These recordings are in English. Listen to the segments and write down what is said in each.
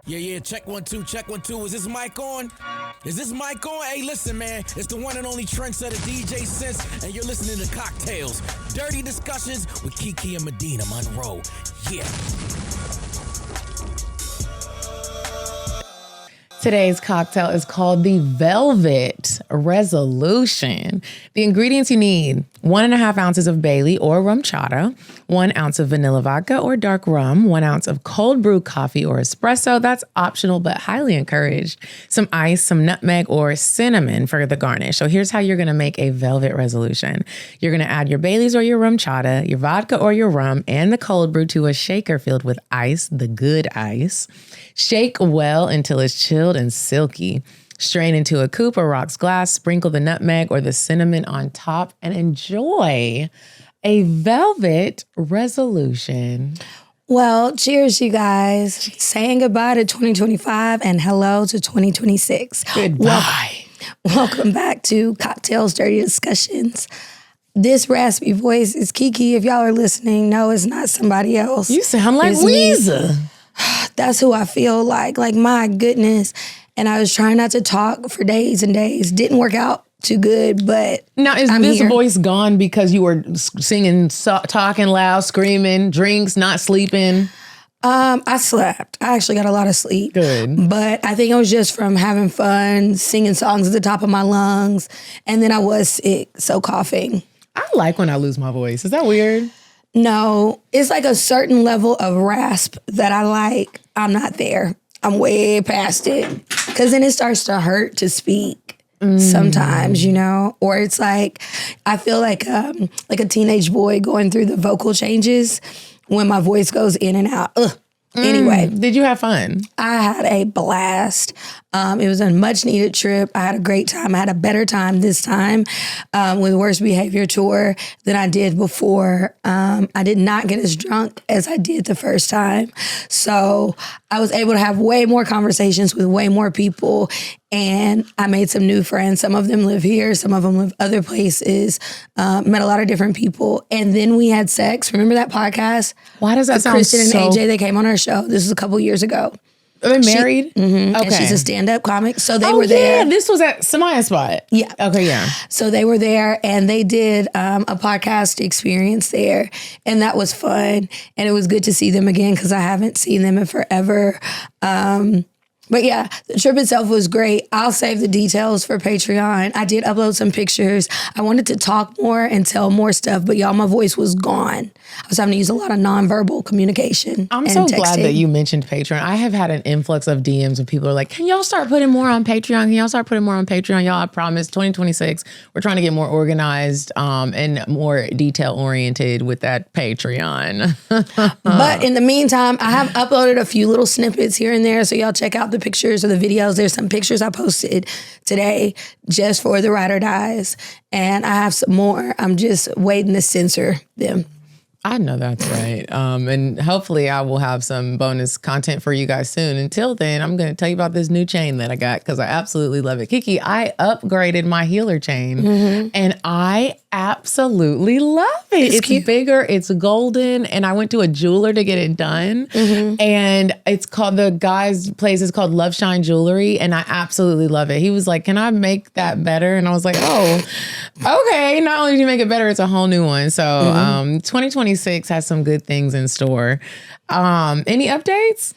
Yeah, check 1 2, check 1 2. Is this mic on? Is this mic on? Hey, listen, man. It's the one and only trendsetter DJ Sense, and you're listening to CockTales. Dirty discussions with Kiki and Medinah Monroe. Yeah. Today's cocktail is called the Velvet Resolution. The ingredients you need: 1.5 ounces of Bailey or rum chata, 1 ounce of vanilla vodka or dark rum, 1 ounce of cold brew coffee or espresso, that's optional but highly encouraged, some ice, some nutmeg or cinnamon for the garnish. So here's how you're gonna make a Velvet Resolution. You're gonna add your Baileys or your rum chata, your vodka or your rum, and the cold brew to a shaker filled with ice, the good ice. Shake well until it's chilled and silky. Strain into a coupe or rocks glass, sprinkle the nutmeg or the cinnamon on top, and enjoy a Velvet Resolution. Well, cheers, you guys. Saying goodbye to 2025 and hello to 2026. Goodbye. Welcome back to CockTales Dirty Discussions. This raspy voice is Kiki. If y'all are listening, no, it's not somebody else. You sound like It's me. Weezer. That's who I feel like. Like, my goodness. And I was trying not to talk for days and days. Didn't work out too good, but Now, is I'm this here. voice gone because you were singing, talking loud, screaming, drinks, not sleeping? I slept. I actually got a lot of sleep. Good. But I think it was just from having fun, singing songs at the top of my lungs. And then I was sick, so coughing. I like when I lose my voice. Is that weird? No, it's like a certain level of rasp that I like. I'm not there. I'm way past it. Because then it starts to hurt to speak sometimes, you know? Or it's like, I feel like a teenage boy going through the vocal changes when my voice goes in and out. Ugh. Anyway. Did you have fun? I had a blast. It was a much needed trip. I had a great time. I had a better time this time with Worst Behavior Tour than I did before. I did not get as drunk as I did the first time. So I was able to have way more conversations with way more people. And I made some new friends. Some of them live here. Some of them live other places. Met a lot of different people. And then we had sex. Remember that podcast? Why does that sound Kristen so... and AJ, they came on our show. This was a couple years ago. Are they married? Mm-hmm. Okay. And she's a stand-up comic. So they were there. Yeah, this was at Samaya's spot. Yeah. Okay, yeah. So they were there and they did a podcast experience there. And that was fun. And it was good to see them again because I haven't seen them in forever. But yeah, the trip itself was great. I'll save the details for Patreon. I did upload some pictures. I wanted to talk more and tell more stuff, but y'all, my voice was gone. I was having to use a lot of nonverbal communication. I'm and so texting. glad that you mentioned Patreon. I have had an influx of DMs and people are like, can y'all start putting more on Patreon? Can y'all start putting more on Patreon? Y'all, I promise, 2026, we're trying to get more organized and more detail-oriented with that Patreon. But in the meantime, I have uploaded a few little snippets here and there, so y'all check out the pictures or the videos. There's some pictures I posted today just for the Ride or Dies, and I have some more. I'm just waiting to censor them. I know that's right. And hopefully I will have some bonus content for you guys soon. Until then, I'm going to tell you about this new chain that I got because I absolutely love it. Kiki, I upgraded my healer chain and I absolutely love it. It's cute. bigger, it's golden, and I went to a jeweler to get it done. And it's called, the guy's place is called Love Shine Jewelry, and I absolutely love it. He was like, can I make that better? And I was like, oh, okay. Not only do you make it better, it's a whole new one. So 2026 has some good things in store. Any updates?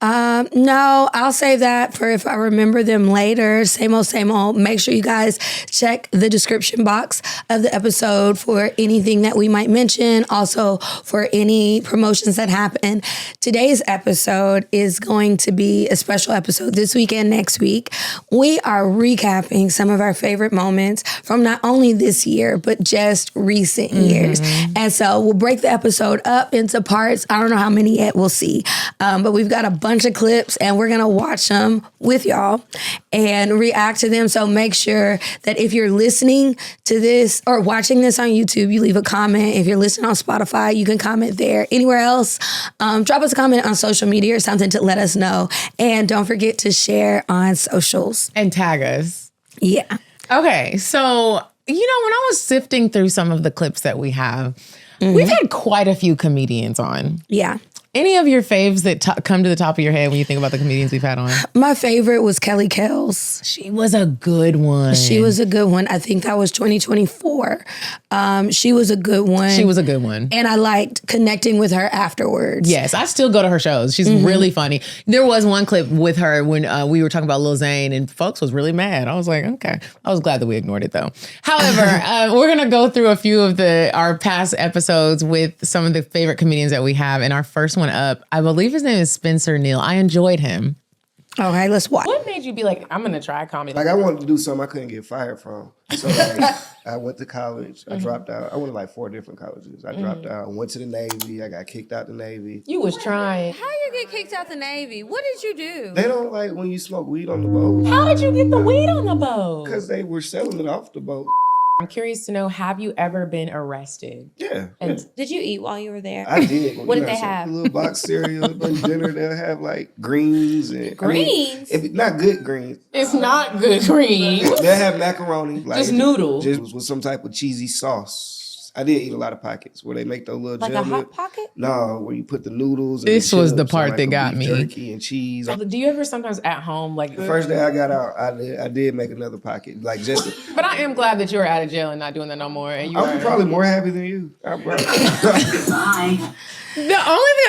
No, I'll save that for if I remember them later. Same old, same old. Make sure you guys check the description box of the episode for anything that we might mention. Also for any promotions that happen. Today's episode is going to be a special episode this week and next week. We are recapping some of our favorite moments from not only this year, but just recent years. And so we'll break the episode up into parts. I don't know how many yet, we'll see. But we've got a bunch of clips and we're going to watch them with y'all and react to them. So make sure that if you're listening to this or watching this on YouTube, you leave a comment. If you're listening on Spotify, you can comment there. Anywhere else, drop us a comment on social media or something to let us know. And don't forget to share on socials. And tag us. Yeah. Okay, so, you know, when I was sifting through some of the clips that we have, we've had quite a few comedians on. Yeah. Any of your faves that come to the top of your head when you think about the comedians we've had on? My favorite was Kelly Kells. She was a good one. She was a good one. I think that was 2024. She was a good one. She was a good one. And I liked connecting with her afterwards. Yes, I still go to her shows. She's really funny. There was one clip with her when we were talking about Lil Zane and folks was really mad. I was like, okay. I was glad that we ignored it though. However, we're going to go through a few of our past episodes with some of the favorite comedians that we have. And our first one up, I believe his name is Spencer Neal. I enjoyed him. Okay, let's watch. What made you be like, I'm going to try comedy? Like, I wanted to do something I couldn't get fired from. So, like, I went to college. I dropped out. I went to like 4 different colleges. I dropped out. I went to the Navy. I got kicked out the Navy. You was trying. How you get kicked out the Navy? What did you do? They don't like when you smoke weed on the boat. How did you get the weed on the boat? Because they were selling it off the boat. I'm curious to know, have you ever been arrested? Yeah. And Did you eat while you were there? I did. What did they have? A little box cereal, lunch dinner. They'll have like greens and Greens? Not good greens. it's not good green. They'll have macaroni, like Just noodles. just with some type of cheesy sauce. I did eat a lot of pockets where they make those little Like a gel hot lip. pocket? No, where you put the noodles. And This the was the chips part and, that like, got a me. beef jerky and cheese. Do you ever sometimes at home like? The first day I got out, I did make another pocket, like just. But I am glad that you're out of jail and not doing that no more. And I'm probably more happy than you. The only thing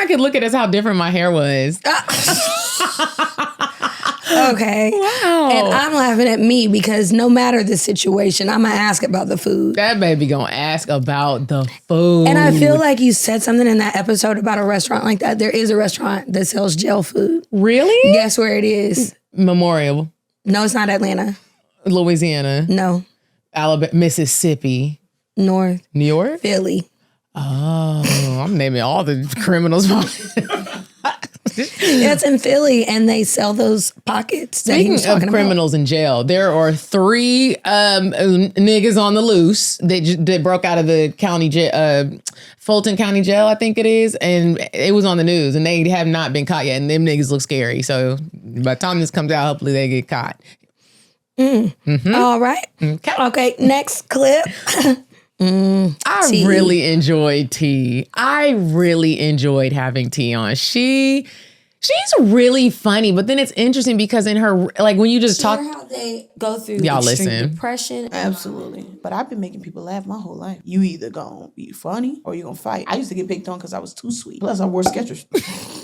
I could look at is how different my hair was. Okay. Wow. And I'm laughing at me because no matter the situation, I'm going to ask about the food. That baby gonna ask about the food. And I feel like you said something in that episode about a restaurant like that. There is a restaurant that sells gel food. Really? Guess where it is? Memorial, No, it's not Atlanta. Louisiana, No. Alabama, Mississippi, North. New York. Philly. Oh, I'm naming all the criminals. Yeah, it's in Philly, and they sell those pockets that he was Speaking talking of about. criminals in jail, there are 3 niggas on the loose that broke out of the county jail, Fulton County Jail, I think it is, and it was on the news, and they have not been caught yet, and them niggas look scary. So by the time this comes out, hopefully they get caught. All right. Okay, next clip. I T. really enjoyed T. I really enjoyed having T on. She's really funny, but then it's interesting because in her, like when you just talk, How they go through Y'all extreme listen. depression. Absolutely. But I've been making people laugh my whole life. You either gonna be funny or you gonna fight. I used to get picked on because I was too sweet. Plus I wore Skechers.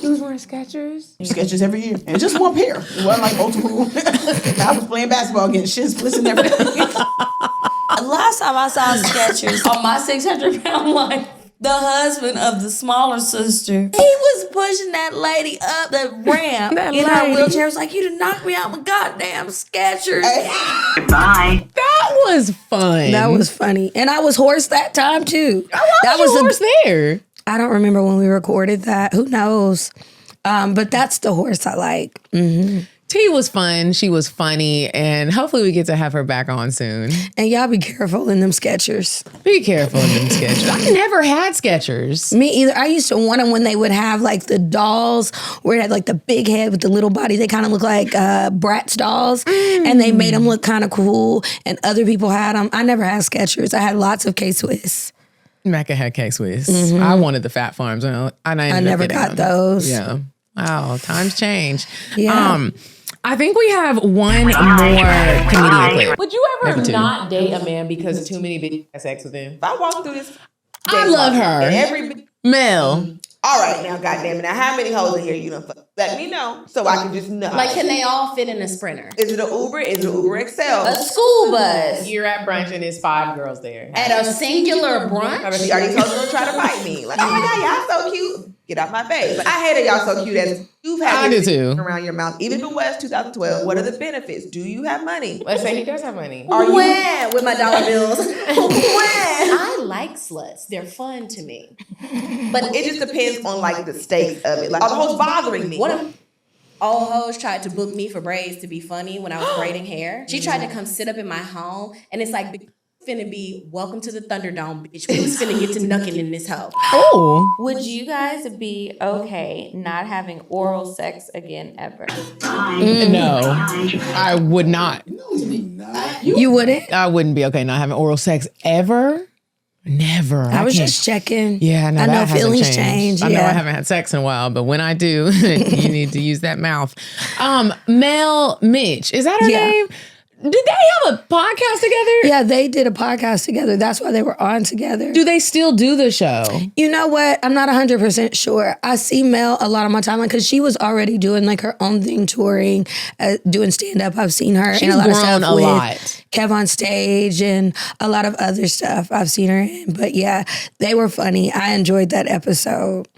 you was wearing Skechers. Skechers every year. And just one pair. It wasn't like multiple. I was playing basketball, getting shin splits and everything. Last time I saw Skechers on my 600-pound life, the husband of the smaller sister, he was pushing that lady up the ramp in her wheelchair. Was like, you done knocked me out with goddamn Skechers. That was fun. That was funny. And I was hoarse that time, too. That was horse there. I don't remember when we recorded that. Who knows? But that's the horse I like. Mm-hmm. T was fun. She was funny. And hopefully we get to have her back on soon. And y'all be careful in them Skechers. Be careful in them Skechers. I never had Skechers. Me either. I used to want them when they would have like the dolls where it had like the big head with the little body. They kind of look like Bratz dolls. And they made them look kind of cool. And other people had them. I never had Skechers. I had lots of K-Swiss. Mecca had K-Swiss. I wanted the Fat Farms. And I never got those. Yeah. Wow. Times change. Yeah. I think we have one more comedian clip. Would you ever Maybe two. not date a man because too many bitches had sex with him? If I walk through this, I love her. and every Mel. all right now, goddamn it! Now, how many hoes in here you done fuck? Let me know so I can just know. Like, can they all fit in a Sprinter? is it an Uber? Is it an Uber XL? A school bus You're at brunch and there's 5 girls there. at a singular brunch? Are these hoes gonna try to fight me? Like, oh my god, y'all so cute. Get out my face. Like, I hated y'all so cute as you've had I this do too. around your mouth. Even if it was 2012, what are the benefits? Do you have money? Let's say he does have money. Are you When? With my dollar bills. when? I like sluts. They're fun to me. But it just depends on like the stakes of it. Like, are the hoes bothering me? One of old hoes tried to book me for braids to be funny when I was braiding hair. She tried to come sit up in my home, and it's like finna be welcome to the Thunderdome, bitch. We was finna get to knucking in this hoe. Oh. Would you guys be okay not having oral sex again ever? No. I would not. You wouldn't? I wouldn't be okay not having oral sex ever. Never. I was just checking. Yeah, no, I know that hasn't feelings changed. change. I know I Yeah. haven't had sex in a while, but when I do, you need to use that mouth. Mel Mitch, is that her Yeah. name? Did they have a podcast together? Yeah, they did a podcast together. That's why they were on together. Do they still do the show? You know what? I'm not 100% sure. I see Mel a lot on my timeline because she was already doing like her own thing, touring, doing stand up. I've seen her in a lot of stuff grown a with lot. Kev on Stage and a lot of other stuff I've seen her in. But yeah, they were funny. I enjoyed that episode.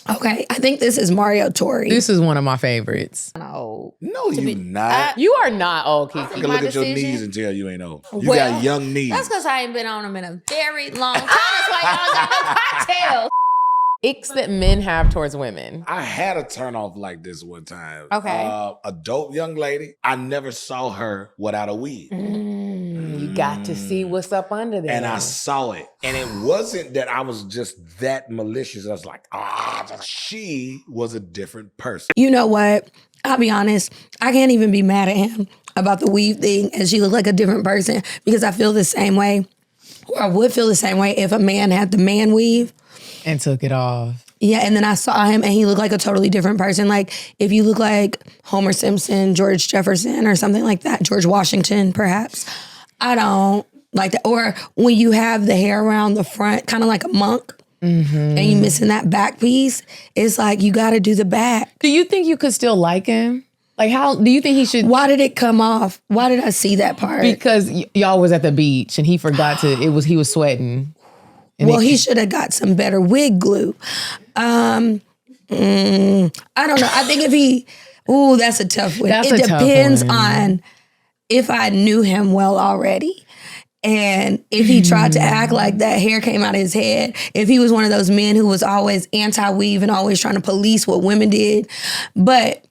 Okay, I think this is Mario Tori. This is one of my favorites. No. No, you not. You are not old, I Kiki. can look at your decision? knees and tell you ain't old. You Well, got young knees. That's because I ain't been on them in a very long time. That's why y'all got no cocktails. Icks that men have towards women. I had a turn off like this one time. Okay. A dope young lady. I never saw her without a weave. You got to see what's up under there. And I saw it. And it wasn't that I was just that malicious. I was like, she was a different person. You know what? I'll be honest. I can't even be mad at him about the weave thing and she looked like a different person because I feel the same way. Or I would feel the same way if a man had the man weave. And took it off. Yeah, and then I saw him and he looked like a totally different person. Like if you look like Homer Simpson, George Jefferson or something like that, George Washington perhaps. I don't like that. Or when you have the hair around the front, kind of like a monk, and you missing that back piece, it's like you got to do the back. Do you think you could still like him? Like how, do you think he should? Why did it come off? Why did I see that part? Because y'all was at the beach and he forgot to, he was sweating. Well, he should have got some better wig glue. I don't know. I think if he, that's a tough one. That's it a tough depends one. on if I knew him well already. And if he tried to act like that hair came out of his head, if he was one of those men who was always anti-weave and always trying to police what women did. But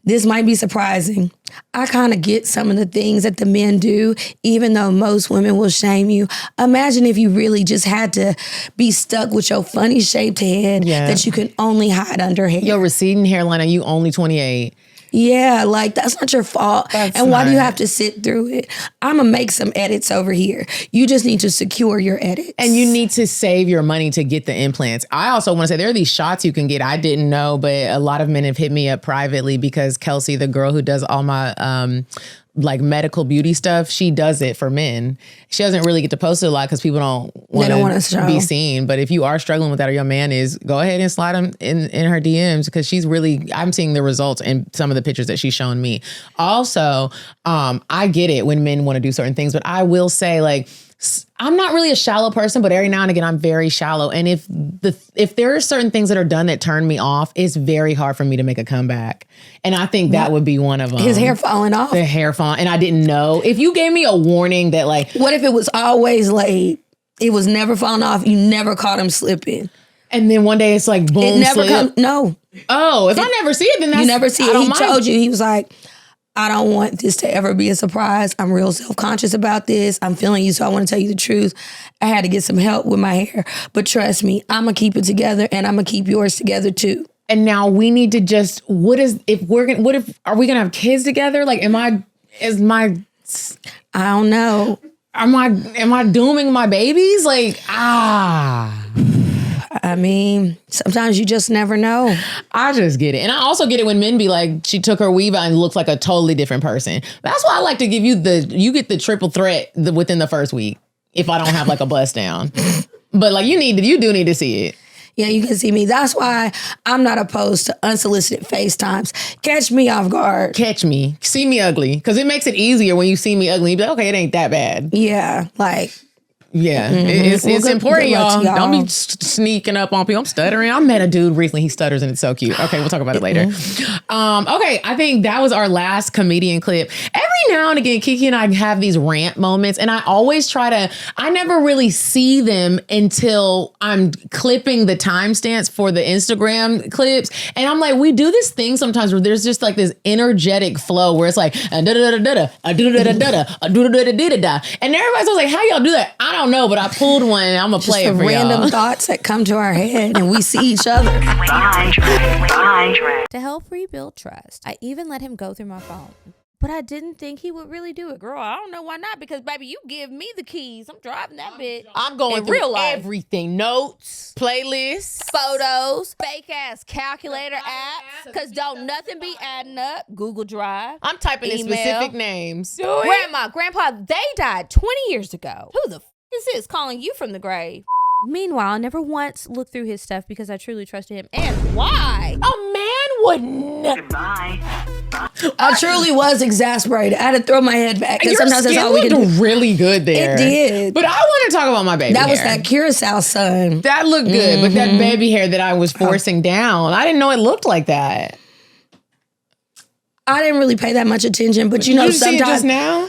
this might be surprising. I kind of get some of the things that the men do, even though most women will shame you. Imagine if you really just had to be stuck with your funny shaped head that you can only hide under hair. Your receding hairline and you only 28. Yeah, like that's not your fault. And why do you have to sit through it? I'm gonna make some edits over here. You just need to secure your edits. And you need to save your money to get the implants. I also want to say there are these shots you can get. I didn't know, but a lot of men have hit me up privately because Kelsey, the girl who does all my like medical beauty stuff, she does it for men. She doesn't really get to post it a lot because people don't want to be seen. But if you are struggling with that or your man is, go ahead and slide them in her DMs because she's really, I'm seeing the results in some of the pictures that she's shown me. Also, I get it when men want to do certain things, but I will say like, I'm not really a shallow person, but every now and again, I'm very shallow. And if there are certain things that are done that turn me off, it's very hard for me to make a comeback. And I think that would be one of them. His hair falling off. The hair falling. And I didn't know. If you gave me a warning that like... What if it was always laid? It was never falling off. You never caught him slipping. And then one day it's like, boom, it never slip. No. Oh, if I never see it, then that's... You never see it. He mind. told you. He was like... I don't want this to ever be a surprise. I'm real self-conscious about this. I'm feeling you, so I want to tell you the truth. I had to get some help with my hair. But trust me, I'm going to keep it together and I'm going to keep yours together too. And now we need to just, are we going to have kids together? Like, I don't know. Am I dooming my babies? Like, I mean, sometimes you just never know. I just get it. And I also get it when men be like, she took her weave out and looks like a totally different person. That's why I like to give you you get the triple threat within the first week if I don't have like a bust down. But like you do need to see it. Yeah, you can see me. That's why I'm not opposed to unsolicited FaceTimes. Catch me off guard. Catch me. See me ugly. Because it makes it easier when you see me ugly. You be like, okay, it ain't that bad. Yeah, like... Yeah, it's important, y'all. Don't be sneaking up on people. I'm stuttering. I met a dude recently. He stutters and it's so cute. Okay, we'll talk about it later. Okay, I think that was our last comedian clip. Every now and again, Kiki and I have these rant moments and I always I never really see them until I'm clipping the timestamps for the Instagram clips. And I'm like, we do this thing sometimes where there's just like this energetic flow where it's like, and everybody's like, how y'all do that? I don't know, but I pulled one and I'm going to play it for y'all. Random thoughts that come to our head and we see each other. To help rebuild trust, I even let him go through my phone. But I didn't think he would really do it. Girl, I don't know why not. Because, baby, you give me the keys. I'm driving that bitch. I'm going in through real life. everything. Notes, playlists, Photos, fake-ass calculator apps. Because don't nothing be adding up. Google Drive. I'm typing in Email. specific names. Grandma, Grandpa, they died 20 years ago. Who the is this calling you from the grave? Meanwhile, I never once looked through his stuff because I truly trusted him. And why? A man would never. I truly was exasperated. I had to throw my head back. Your Sometimes that's skin all we can looked do. really good there. It did. But I want to talk about my baby That hair. was that Curacao sun. That looked good, but that baby hair that I was forcing down, I didn't know it looked like that. I didn't really pay that much attention, but Did you see it sometimes just now?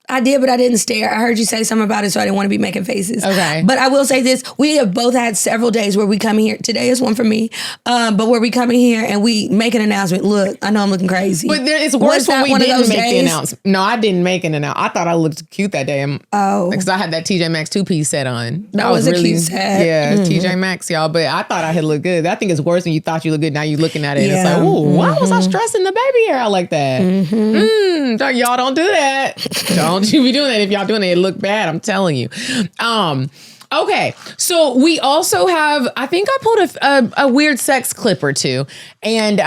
I did, but I didn't stare. I heard you say something about it, so I didn't want to be making faces. Okay. But I will say this. We have both had several days where we come in here. Today is one for me. But where we come in here and we make an announcement. Look, I know I'm looking crazy. But it's worse Was when that we one of didn't those make the days? announcement. No, I didn't make an announcement. I thought I looked cute that day. Because I had that TJ Maxx 2-piece set on. That I was a cute set. Yeah, TJ Maxx, y'all. But I thought I had looked good. I think it's worse when you thought you looked good. Now you're looking at it and it's Yeah. like, ooh, why was I stressing the baby hair out like that? Y'all don't do that. Don't you be doing that. If y'all doing it, it look bad. I'm telling you. Okay, so we also have, I think I pulled a weird sex clip or two, and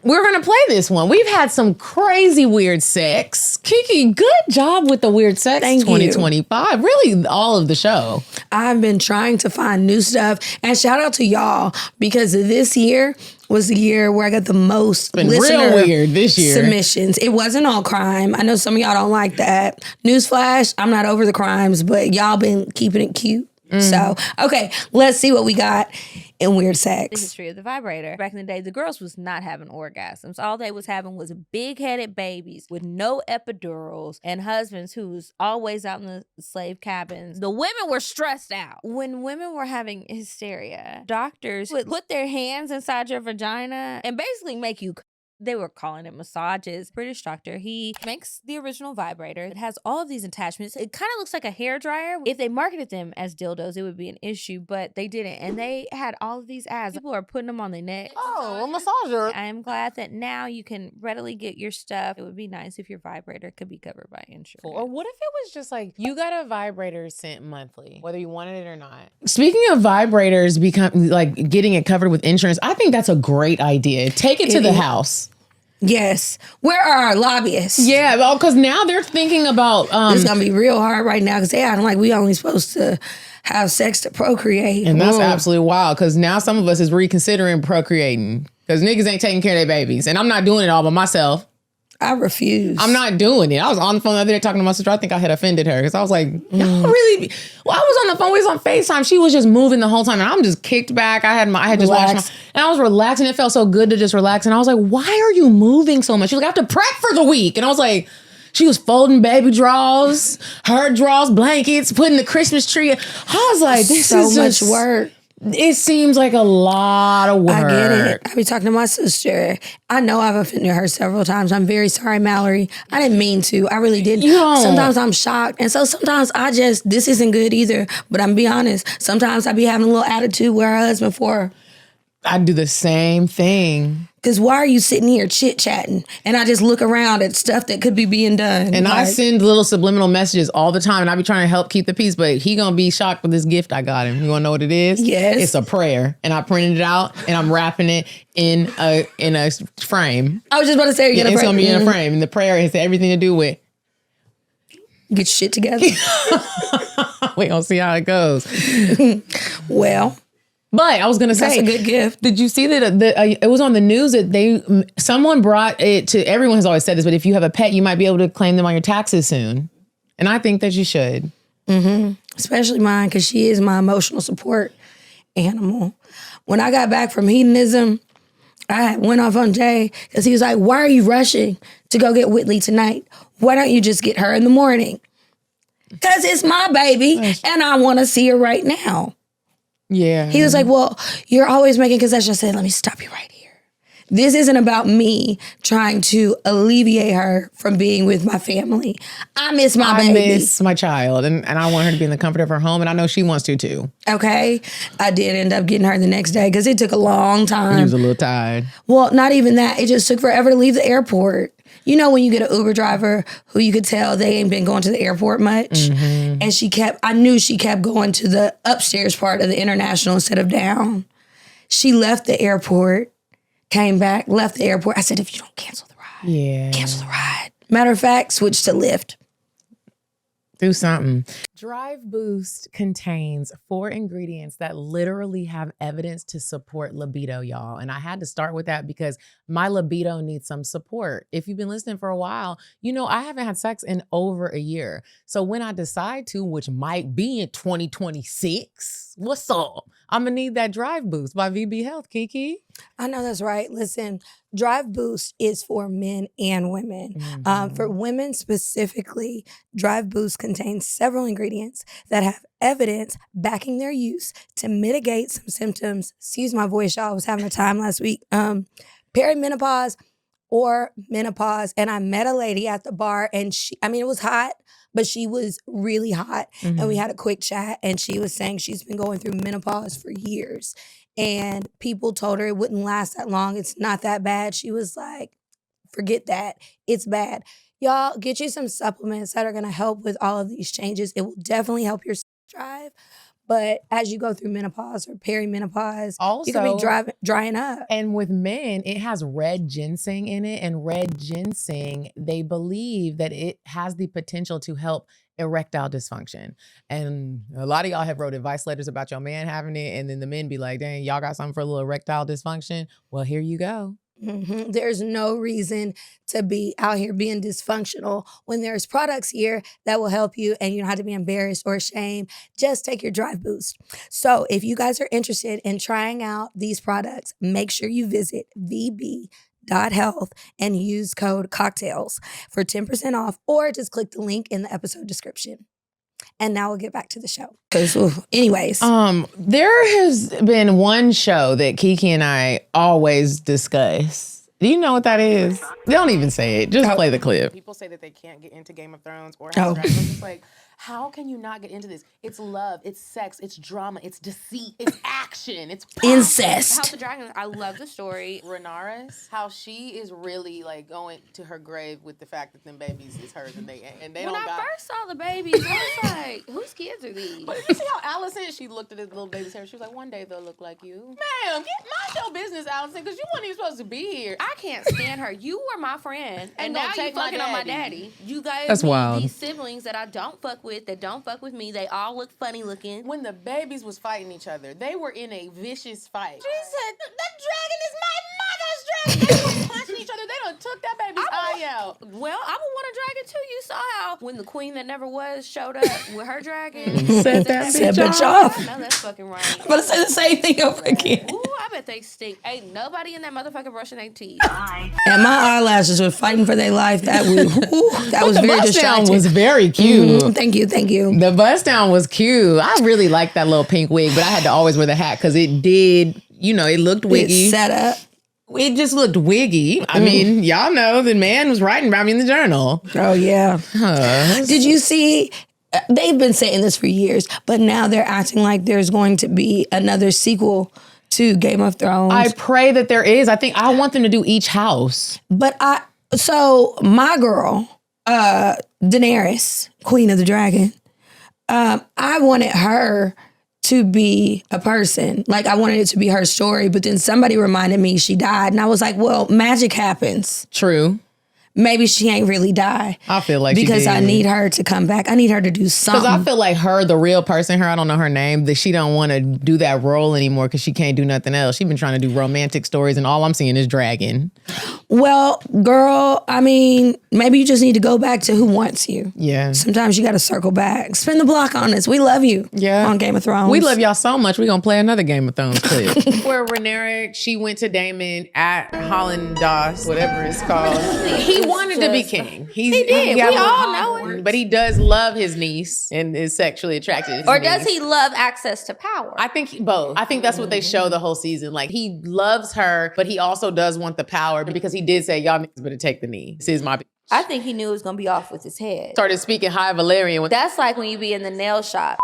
we're going to play this one. We've had some crazy weird sex. Kiki, good job with the weird sex. Thank you. 2025. Really, all of the show. I've been trying to find new stuff. And shout out to y'all, because this year was the year where I got the most Been listener real weird this year. submissions. It wasn't all crime. I know some of y'all don't like that. Newsflash, I'm not over the crimes, but y'all been keeping it cute. So, okay, let's see what we got in weird The sex. history of the vibrator. Back in the day, the girls was not having orgasms. All they was having was big-headed babies with no epidurals and husbands who was always out in the slave cabins. The women were stressed out. When women were having hysteria, doctors would put their hands inside your vagina and basically make you. They were calling it massages. British doctor, he makes the original vibrator. It has all of these attachments. It kind of looks like a hairdryer. If they marketed them as dildos, it would be an issue, but they didn't. And they had all of these ads. People are putting them on their neck. Oh, a massager. I am glad that now you can readily get your stuff. It would be nice if your vibrator could be covered by insurance. Or what if it was just like, you got a vibrator sent monthly, whether you wanted it or not? Speaking of vibrators become like getting it covered with insurance, I think that's a great idea. Take it to the house. Yes. Where are our lobbyists? Yeah, well, because now they're thinking about It's going to be real hard right now because they acting like we only supposed to have sex to procreate. and that's absolutely wild because now some of us is reconsidering procreating because niggas ain't taking care of their babies. And I'm not doing it all by myself. I refuse. I'm not doing it. I was on the phone the other day talking to my sister. I think I had offended her because I was like, y'all really? Well, I was on the phone. We was on FaceTime. She was just moving the whole time. And I'm just kicked back. I had just watched and I was relaxing. It felt so good to just relax. And I was like, why are you moving so much? She was like, I have to prep for the week. And I was like, she was folding baby drawers, her drawers, blankets, putting the Christmas tree. I was like, this so is much just work. It seems like a lot of work. I get it. I be talking to my sister. I know I've offended her several times. I'm very sorry, Mallory. I didn't mean to. I really didn't. Sometimes I'm shocked. And so sometimes this isn't good either. But I'm be honest. Sometimes I be having a little attitude with her husband for her. I do the same thing. Because why are you sitting here chit-chatting? And I just look around at stuff that could be being done. And I send little subliminal messages all the time. And I be trying to help keep the peace. But he going to be shocked with this gift I got him. You want to know what it is? Yes. It's a prayer. And I printed it out. And I'm wrapping it in a frame. I was just about to say, it's going to be in a frame. And the prayer has everything to do with get your shit together. we going to see how it goes. Well. But I was going to say, that's a good gift. Did you see that it was on the news that someone brought it to, everyone has always said this, but if you have a pet, you might be able to claim them on your taxes soon. And I think that you should. Mm-hmm. Especially mine, because she is my emotional support animal. When I got back from hedonism, I went off on Jay because he was like, why are you rushing to go get Whitley tonight? Why don't you just get her in the morning? Because it's my baby and I want to see her right now. Yeah. He was like, well, you're always making concessions. I said, let me stop you right here. This isn't about me trying to alleviate her from being with my family. I miss my baby. I miss my child, and I want her to be in the comfort of her home, and I know she wants to too. Okay. I did end up getting her the next day because it took a long time. You was a little tired. Well, not even that. It just took forever to leave the airport. You know when you get an Uber driver who you could tell they ain't been going to the airport much? And I knew she kept going to the upstairs part of the International instead of down. She left the airport, came back, left the airport. I said, if you don't cancel the ride, cancel the ride. Matter of fact, switch to Lyft. Do something. Drive Boost contains 4 ingredients that literally have evidence to support libido, y'all. And I had to start with that because my libido needs some support. If you've been listening for a while, you know I haven't had sex in over a year. So when I decide to, which might be in 2026, what's up? I'm going to need that Drive Boost by VB Health, Kiki. I know that's right. Listen, Drive Boost is for men and women. For women specifically, Drive Boost contains several ingredients that have evidence backing their use to mitigate some symptoms. Excuse my voice, y'all. I was having a time last week. Perimenopause or menopause. And I met a lady at the bar and it was hot, but she was really hot. And we had a quick chat and she was saying she's been going through menopause for years. And people told her it wouldn't last that long. It's not that bad. She was like, forget that. It's bad. Y'all, get you some supplements that are going to help with all of these changes. It will definitely help your drive. But as you go through menopause or perimenopause, also, you can be drying up. And with men, it has red ginseng in it. And red ginseng, they believe that it has the potential to help erectile dysfunction. And a lot of y'all have wrote advice letters about your man having it. And then the men be like, dang, y'all got something for a little erectile dysfunction? Well, here you go. There's no reason to be out here being dysfunctional when there's products here that will help you and you don't have to be embarrassed or ashamed. Just take your Drive Boost. So if you guys are interested in trying out these products, make sure you visit vb.health and use code CockTales for 10% off, or just click the link in the episode description. And now we'll get back to the show. Anyways. There has been one show that Kiki and I always discuss. Do you know what that is? Don't even say it. Just play the clip. People say that they can't get into Game of Thrones or House of Dragons. It's like, how can you not get into this? It's love, it's sex, it's drama, it's deceit, it's action, it's incest. House of Dragons, I love the story. Rhaenyra, how she is really like going to her grave with the fact that them babies is hers and they when don't. When I first saw the babies, I was like, whose kids are these? But you see how Allison, she looked at this little baby's hair. She was like, one day they'll look like you. Ma'am, mind your business, Allison, because you weren't even supposed to be here. I can't stand her. You were my friend, and now you fucking on my daddy. You guys, that's wild. These siblings that I don't fuck with. That don't fuck with me. They all look funny looking. When the babies was fighting each other, they were in a vicious fight. She said, the dragon is my mother's dragon. They were punching each other. They done took that baby's eye out. Well, I would want a dragon too. You saw how when the queen that never was showed up with her dragon. Set that bitch off. I know that's fucking right. I'm going to say the same thing over again. Ooh, I bet they stink. Ain't nobody in that motherfucker brushing their teeth. And my eyelashes were fighting for their life. That was very distracting. The bust down was very cute. Thank you. The bust down was cute. I really liked that little pink wig, but I had to always wear the hat because it did, it looked wiggy. It set up. It just looked wiggy. I mean, y'all know the man was writing about me in the journal. Oh, yeah. Did you see... They've been saying this for years, but now they're acting like there's going to be another sequel to Game of Thrones. I pray that there is. I want them to do each house. But so my girl, Daenerys, Queen of the Dragon, I wanted her to be a person. Like, I wanted it to be her story, but then somebody reminded me she died. And I was like, well, magic happens. True. Maybe she ain't really die. I feel like because I need her to come back. I need her to do something. Because I feel like her, the real person, I don't know her name, that she don't want to do that role anymore because she can't do nothing else. She's been trying to do romantic stories and all I'm seeing is dragon. Well, girl, I mean, maybe you just need to go back to who wants you. Yeah. Sometimes you got to circle back. Spin the block on us. We love you. Yeah. On Game of Thrones. We love y'all so much. We're going to play another Game of Thrones clip. Where Rhaenyra, she went to Damon at Holland Doss, whatever it's called. He wanted to be king. He did. We all know it. But he does love his niece and is sexually attracted to his Or niece. does he love access to power? I think both. I think that's what they show the whole season. Like, he loves her, but he also does want the power because he did say, y'all niggas better take the knee. This is my bitch. I think he knew it was going to be off with his head. Started speaking high Valerian. That's like when you be in the nail shop.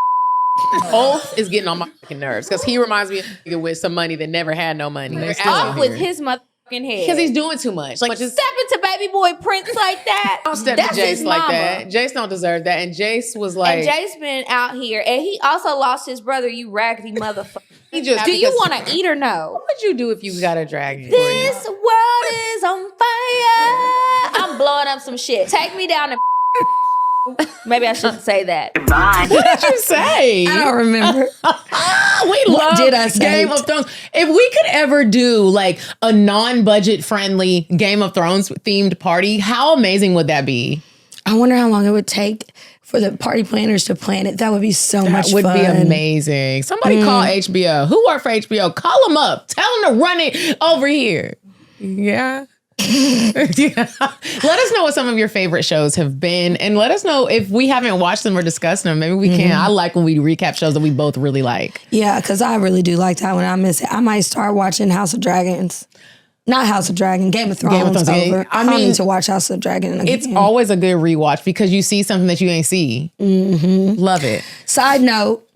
Oath is getting on my fucking nerves because he reminds me of a nigga with some money that never had no money. Off with his mother head. Because he's doing too much. Like, just step into baby boy Prince like that. don't step That's to Jace his like mama. that. Jace don't deserve that. And Jace was like, And Jace been out here, and he also lost his brother. You raggedy motherfucker. he just. Do you want to eat or no? What would you do if you got a dragon? This world is on fire. I'm blowing up some shit. Take me down to. Maybe I shouldn't say that. What did you say? I don't remember. We What love did I say? Game of Thrones. If we could ever do like a non-budget friendly Game of Thrones themed party, how amazing would that be? I wonder how long it would take for the party planners to plan it. That would be so much That would fun. be amazing. Somebody call HBO. Who worked for HBO? Call them up. Tell them to run it over here. Yeah. Yeah. Let us know what some of your favorite shows have been, and let us know if we haven't watched them or discussed them. Maybe we can. I like when we recap shows that we both really like. Yeah, because I really do like that when I miss it. I might start watching House of Dragons. Not House of Dragon, Game of Thrones. Over. I don't need to watch House of Dragon again. It's always a good rewatch because you see something that you ain't see. Love it. Side note,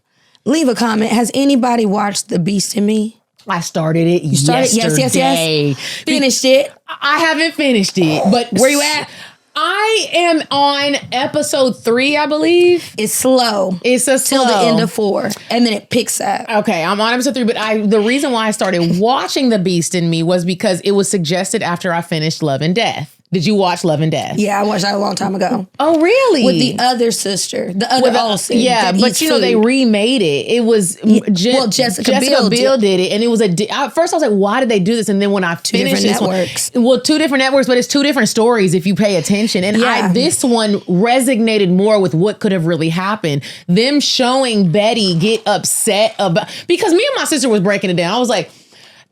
leave a comment. Has anybody watched The Beast in Me? I started it Yes. yesterday. Finished it. I haven't finished it, but Where you at? I am on episode 3, I believe. It's slow. It's a Till the end of 4, and then it picks up. Okay, I'm on episode 3, but the reason why I started watching The Beast in Me was because it was suggested after I finished Love and Death. Did you watch Love and Death? Yeah, I watched that a long time ago. Oh, really? With the other sister, the other Olsen. Yeah, that but eats you know, they food. remade it. It was Jessica Biel did it, and it was at first I was like, why did they do this? And then when I finished different this networks. well, 2 different networks, but it's 2 different stories if you pay attention. And Yeah. this one resonated more with what could have really happened. Them showing Betty get upset about, because me and my sister was breaking it down. I was like,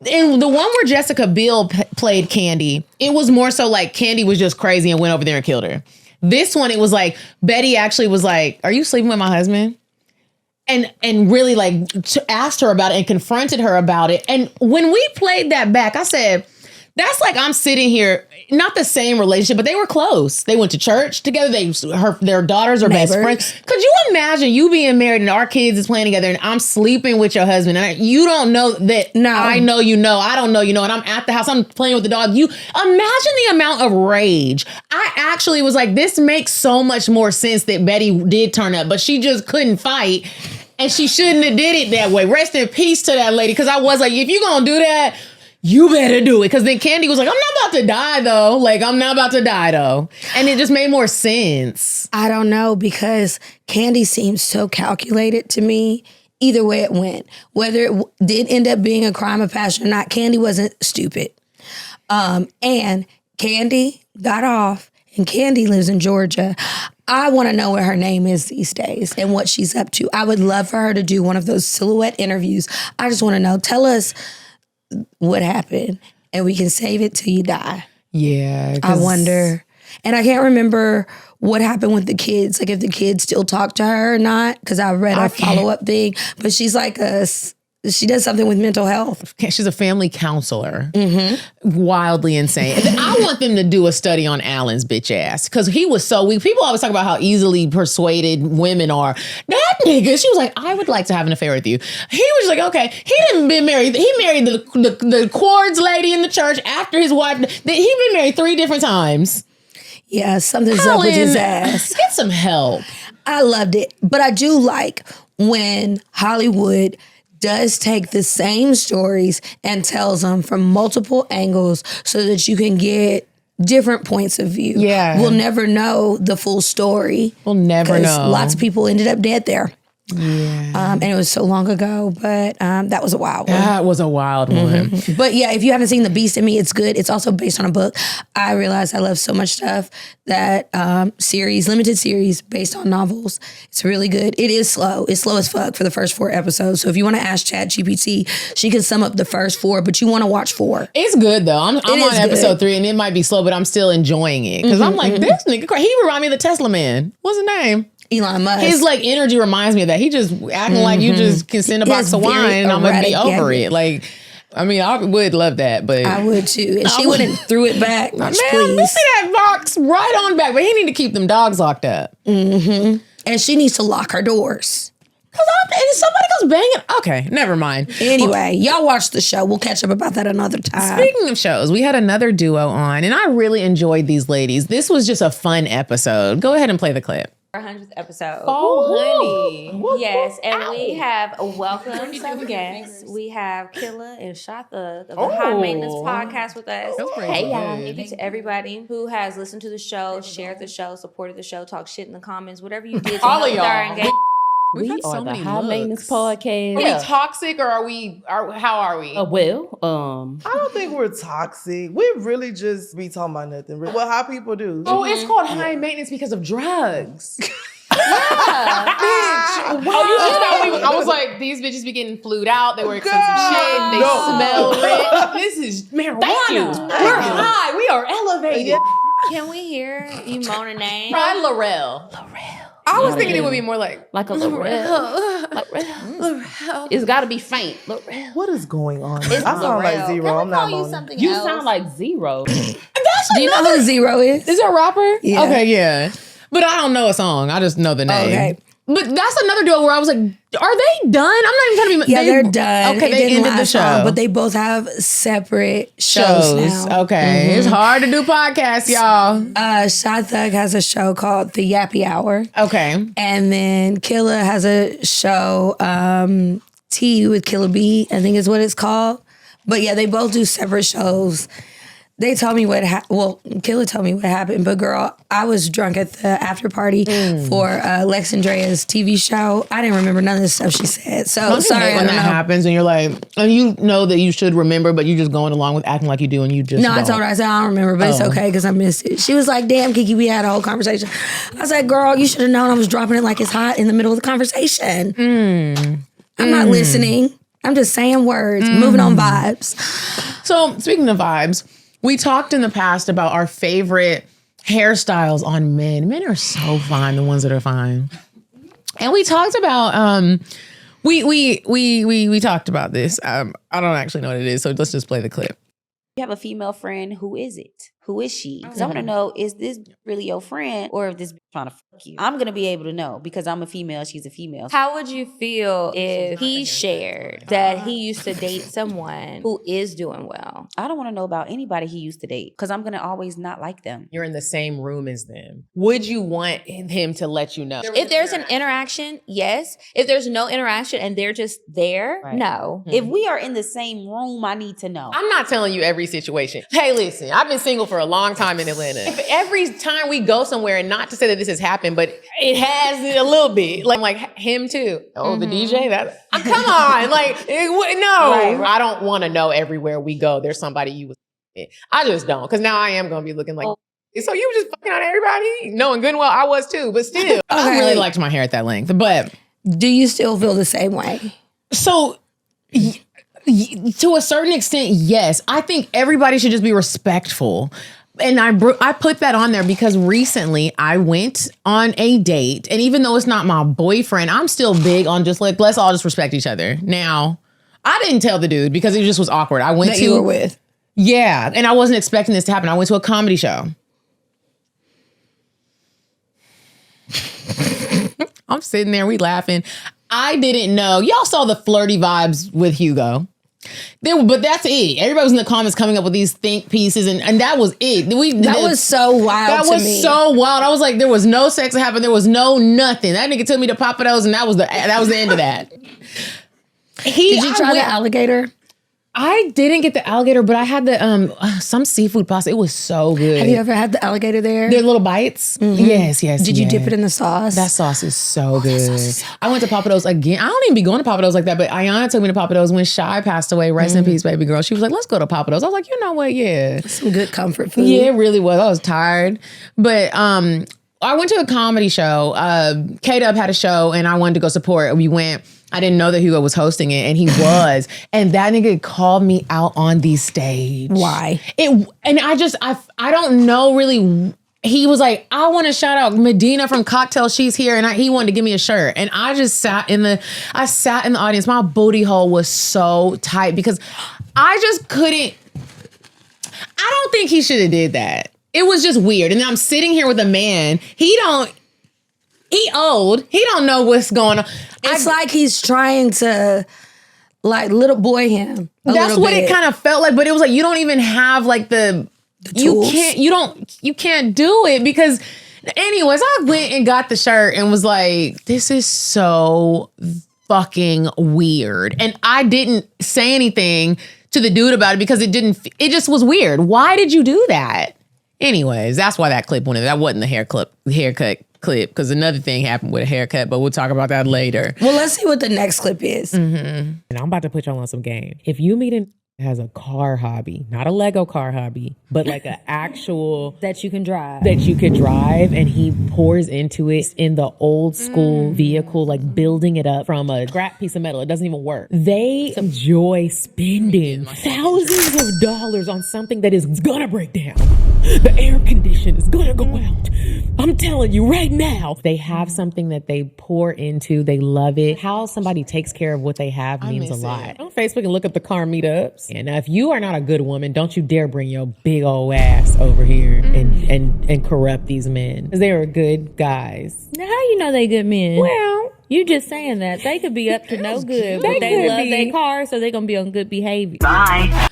in the one where Jessica Biel played Candy, it was more so like Candy was just crazy and went over there and killed her. This one, it was like Betty actually was like, "Are you sleeping with my husband?" And really like asked her about it and confronted her about it. And when we played that back, I said, that's like I'm sitting here, not the same relationship, but they were close. They went to church together. Their daughters are best friends. Could you imagine you being married and our kids is playing together and I'm sleeping with your husband and you don't know that? No. I know you know. I don't know you know. And I'm at the house. I'm playing with the dog. You imagine the amount of rage. I actually was like, this makes so much more sense that Betty did turn up, but she just couldn't fight. And she shouldn't have did it that way. Rest in peace to that lady. Because I was like, if you're going to do that, you better do it. Because then Candy was like, I'm not about to die, though. And it just made more sense. I don't know, because Candy seems so calculated to me. Either way it went. Whether it did end up being a crime of passion or not, Candy wasn't stupid. And Candy got off, and Candy lives in Georgia. I want to know what her name is these days and what she's up to. I would love for her to do one of those silhouette interviews. I just want to know. Tell us what happened, and we can save it till you die. Yeah. I wonder. And I can't remember what happened with the kids, like if the kids still talk to her or not, because I read a follow-up thing. But she's like she does something with mental health. She's a family counselor. Wildly insane. I want them to do a study on Alan's bitch ass, because he was so weak. People always talk about how easily persuaded women are. That nigga, she was like, I would like to have an affair with you. He was like, okay. He didn't been married. He married the Quartz lady in the church after his wife. He been married 3 different times. Yeah, something's up with his ass. Get some help. I loved it. But I do like when Hollywood does take the same stories and tells them from multiple angles so that you can get different points of view. Yeah. We'll never know the full story. We'll never know. Lots of people ended up dead there. Yeah. And it was so long ago, but that was a wild one. That was a wild one. But yeah, if you haven't seen The Beast in Me, it's good. It's also based on a book. I realized I love so much stuff. That limited series based on novels. It's really good. It is slow. It's slow as fuck for the first 4 episodes. So if you want to ask ChatGPT, she can sum up the first 4, but you want to watch 4. It's good though. I'm on episode 3 and it might be slow, but I'm still enjoying it. Because I'm like, this nigga, he remind me of the Tesla man. What's his name? Elon Musk. His like energy reminds me of that. He just acting like you just can send a box of wine and I'm gonna be over it. Like, I mean, I would love that, but I would too. And she wouldn't threw it back. Man, Please. we see that box right on back, but he need to keep them dogs locked up. And she needs to lock her doors. Cause somebody goes banging. Okay, never mind. Anyway, y'all watch the show. We'll catch up about that another time. Speaking of shows, we had another duo on, and I really enjoyed these ladies. This was just a fun episode. Go ahead and play the clip. 100th episode. Oh, honey. Yes, and we have welcomed some guests. We have Killa and Shatha of the High Maintenance Podcast with us. Hey, y'all. Thank you to everybody who has listened to the show, shared the show, supported the show, talked shit in the comments, whatever you did to All help of y'all. our engagement. We had so are the many High looks. Maintenance Podcast. Are we toxic or how are we? I don't think we're toxic. We really just be talking about nothing. Well, how people do. Oh, it's called high maintenance because of drugs. Yeah. Bitch. Wow. Oh, you just know I was like, these bitches be getting flued out. They wear expensive shit. They smell rich. This is marijuana. Thank you. We're high. We are elevated. Can we hear you moan a name? Try Laurel. I was thinking it would be more like a Laurel. It's got to be faint. Laurel. What is going on? It's I sound like Laurel. Zero. Can we I'm not call you moaning. something You else? sound like Zero. Do you know who Zero is? Is it a rapper? Yeah. Okay, yeah. But I don't know a song. I just know the name. Okay. But that's another duo where I was like, are they done? I'm not even trying to be. Yeah, they're done. Okay, It they didn't ended the last show. long, but they both have separate shows now. Okay. It's hard to do podcasts, y'all. Shot Thug has a show called The Yappy Hour. Okay. And then Killa has a show, Tea with Killa B, I think is what it's called. But yeah, they both do separate shows. They told me what Killa told me what happened, but girl, I was drunk at the after party for Lex Andrea's TV show. I didn't remember none of the stuff she said. So sorry, I when don't that know. happens and you're like, and you know that you should remember, but you're just going along with acting like you do and you just No, I don't. told her, I said, I don't remember, but it's okay because I missed it. She was like, damn, Kiki, we had a whole conversation. I was like, girl, you should have known I was dropping it like it's hot in the middle of the conversation. I'm not listening. I'm just saying words, moving on vibes. So speaking of vibes, we talked in the past about our favorite hairstyles on men. Men are so fine, the ones that are fine. And we talked about we talked about this. I don't actually know what it is, so let's just play the clip. You have a female friend. Who is it? Who is she? Because I want to know, is this really your friend or if this bitch trying to fuck you? I'm going to be able to know because I'm a female. She's a female. How would you feel if he shared that he used to date someone who is doing well? I don't want to know about anybody he used to date because I'm going to always not like them. You're in the same room as them. Would you want him to let you know? If there's an interaction, yes. If there's no interaction and they're just there, no. If we are in the same room, I need to know. I'm not telling you every situation. Hey, listen, I've been single for a long time in Atlanta. If every time we go somewhere, and not to say that this has happened, but it has a little bit. Like him too. Oh, the DJ? Come on. No. I don't want to know everywhere we go there's somebody you was with. I just don't. Because now I am going to be looking like, so you were just fucking on everybody? Knowing good and well I was too, but still. I really liked my hair at that length. But do you still feel the same way? So to a certain extent, yes. I think everybody should just be respectful. And I put that on there because recently I went on a date. And even though it's not my boyfriend, I'm still big on just like, let's all just respect each other. Now, I didn't tell the dude because it just was awkward. I went you were with. Yeah. And I wasn't expecting this to happen. I went to a comedy show. I'm sitting there, we laughing. I didn't know. Y'all saw the flirty vibes with Hugo. But that's it. Everybody was in the comments coming up with these think pieces, and that was it. That was so wild. That was so wild. I was like, there was no sex that happened. There was no nothing. That nigga took me to Papados, and that was the end of that. Did you try the alligator? I didn't get the alligator, but I had the some seafood pasta. It was so good. Have you ever had the alligator there? They're little bites. Mm-hmm. Yes. Did you dip it in the sauce? That sauce is so good. I went to Papados again. I don't even be going to Papados like that, but Ayana took me to Papados when Shy passed away. Rest in peace, baby girl. She was like, let's go to Papados. I was like, you know what? Yeah. Some good comfort food. Yeah, it really was. I was tired. But I went to a comedy show. K-Dub had a show and I wanted to go support. We went. I didn't know that Hugo was hosting it, and he was. And that nigga called me out on the stage. Why? I don't know really. He was like, I want to shout out Medinah from CockTales. She's here, and he wanted to give me a shirt. And I just sat in the audience. My booty hole was so tight because I just couldn't. I don't think he should have did that. It was just weird. And I'm sitting here with a man. He he old. He don't know what's going on. It's like he's trying to like little boy him. That's what it kind of felt like, but it was like you don't even have like the tools. You can't do it because anyways, I went and got the shirt and was like, this is so fucking weird. And I didn't say anything to the dude about it because it just was weird. Why did you do that? Anyways, that's why that clip went in. That wasn't the haircut clip because another thing happened with a haircut, but we'll talk about that later. Well, let's see what the next clip is. And I'm about to put y'all on some game. If you meet an has a car hobby, not a Lego car hobby, but like an actual that you can drive. That you could drive, and he pours into it in the old school vehicle, like building it up from a scrap piece of metal. It doesn't even work. They enjoy spending thousands of dollars on something that is gonna break down. The air condition is gonna go out. I'm telling you right now. They have something that they pour into. They love it. How somebody takes care of what they have means a lot. On Facebook and look up the car meetups. And if you are not a good woman, don't you dare bring your big old ass over here and corrupt these men. Because they are good guys. Now, how you know they good men? Well, you just saying that. They could be up to no good, but they love their car, so they're going to be on good behavior. Bye.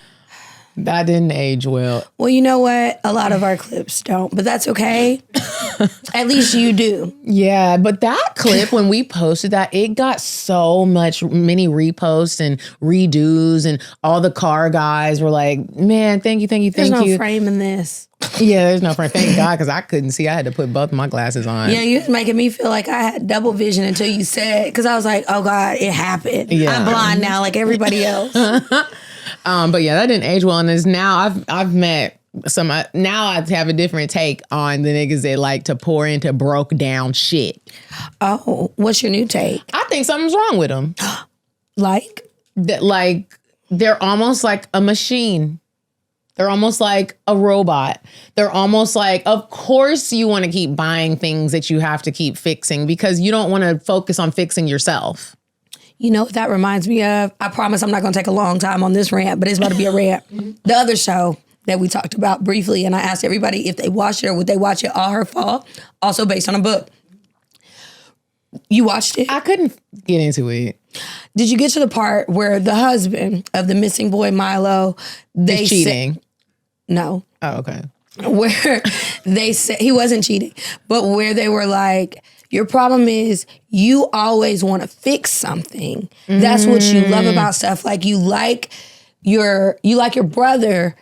That didn't age well. Well, you know what? A lot of our clips don't, but that's okay. At least you do. Yeah, but that clip, when we posted that, it got so many reposts and redos, and all the car guys were like, man, thank you. There's no frame in this. Yeah, there's no frame. Thank God, because I couldn't see. I had to put both my glasses on. Yeah, you was making me feel like I had double vision until you said, because I was like, oh God, it happened. Yeah. I'm blind now like everybody else. But yeah, that didn't age well. And is now I've met some, now I have a different take on the niggas that like to pour into broke down shit. Oh, what's your new take? I think something's wrong with them. Like? Like, they're almost like a machine. They're almost like a robot. They're almost like, of course you want to keep buying things that you have to keep fixing because you don't want to focus on fixing yourself. You know what that reminds me of? I promise I'm not going to take a long time on this rant, but it's about to be a rant. The other show that we talked about briefly, and I asked everybody if they watched it or would they watch it, All Her Fault, also based on a book. You watched it? I couldn't get into it. Did you get to the part where the husband of the missing boy, Milo, they cheating? No. Oh, okay. Where they said, he wasn't cheating, but where they were like, your problem is you always want to fix something. That's what you love about stuff. Like you like your brother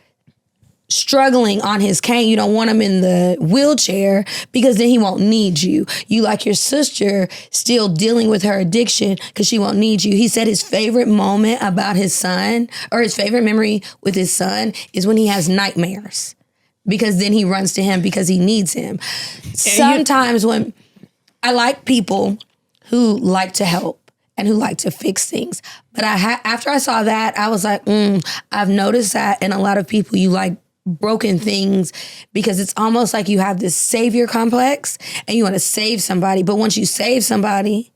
struggling on his cane. You don't want him in the wheelchair because then he won't need you. You like your sister still dealing with her addiction because she won't need you. He said his favorite moment about his son, or his favorite memory with his son, is when he has nightmares because then he runs to him because he needs him. Sometimes when I like people who like to help and who like to fix things. But after I saw that, I was like, I've noticed that in a lot of people, you like broken things because it's almost like you have this savior complex and you want to save somebody. But once you save somebody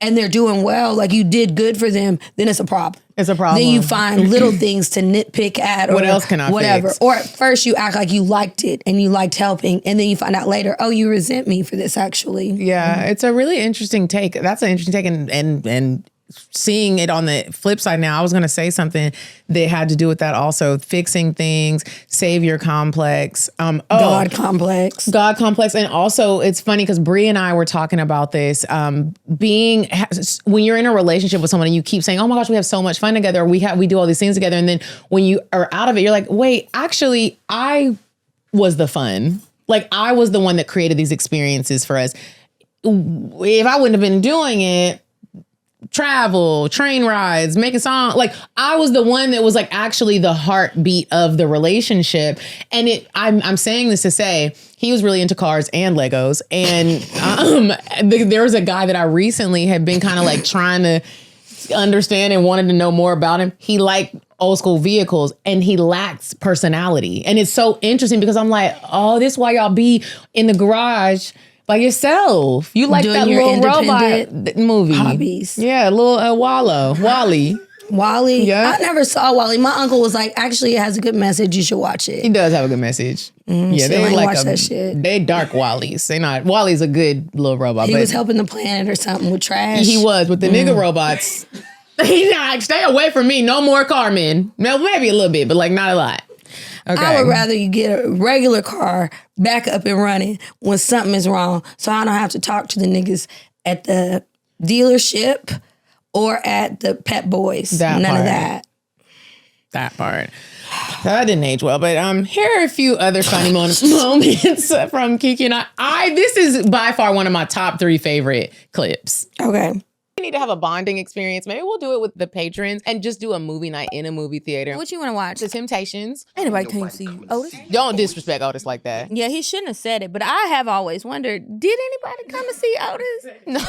and they're doing well, like you did good for them, then it's a problem. It's a problem. Then you find little things to nitpick at or what else can I whatever. fix? Or at first you act like you liked it and you liked helping, and then you find out later, oh, you resent me for this actually. Yeah, it's a really interesting take. That's an interesting take, and seeing it on the flip side now, I was going to say something that had to do with that also. Fixing things, savior complex. God complex. God complex. And also, it's funny because Bree and I were talking about this. When you're in a relationship with someone and you keep saying, oh my gosh, we have so much fun together, we do all these things together. And then when you are out of it, you're like, wait, actually, I was the fun. Like, I was the one that created these experiences for us. If I wouldn't have been doing it, travel, train rides, making songs. Like, I was the one that was like actually the heartbeat of the relationship. And I'm saying this to say he was really into cars and Legos. And there was a guy that I recently had been kind of like trying to understand and wanted to know more about him. He liked old school vehicles and he lacks personality. And it's so interesting because I'm like, oh, this is why y'all be in the garage by yourself. You like doing that your little robot movie. Hobbies. Yeah, little Wally. Wally? Yeah. I never saw Wally. My uncle was like, actually, it has a good message. You should watch it. He does have a good message. Yeah, they they watch that shit. They dark Wallies. They not Wally's a good little robot. He but was helping the planet or something with trash. He was with the nigga robots. He not stay away from me. No more Carmen. No, maybe a little bit, but like not a lot. Okay. I would rather you get a regular car back up and running when something is wrong, so I don't have to talk to the niggas at the dealership or at the Pep Boys. None of that. That part. That didn't age well, but here are a few other funny moments from Kiki and I. This is by far one of my top 3 favorite clips. Okay. We need to have a bonding experience. Maybe we'll do it with the patrons and just do a movie night in a movie theater. What you want to watch? The Temptations. Anybody came see you, Otis? Don't disrespect Otis like that. Yeah, he shouldn't have said it, but I have always wondered, did anybody come to see Otis? No.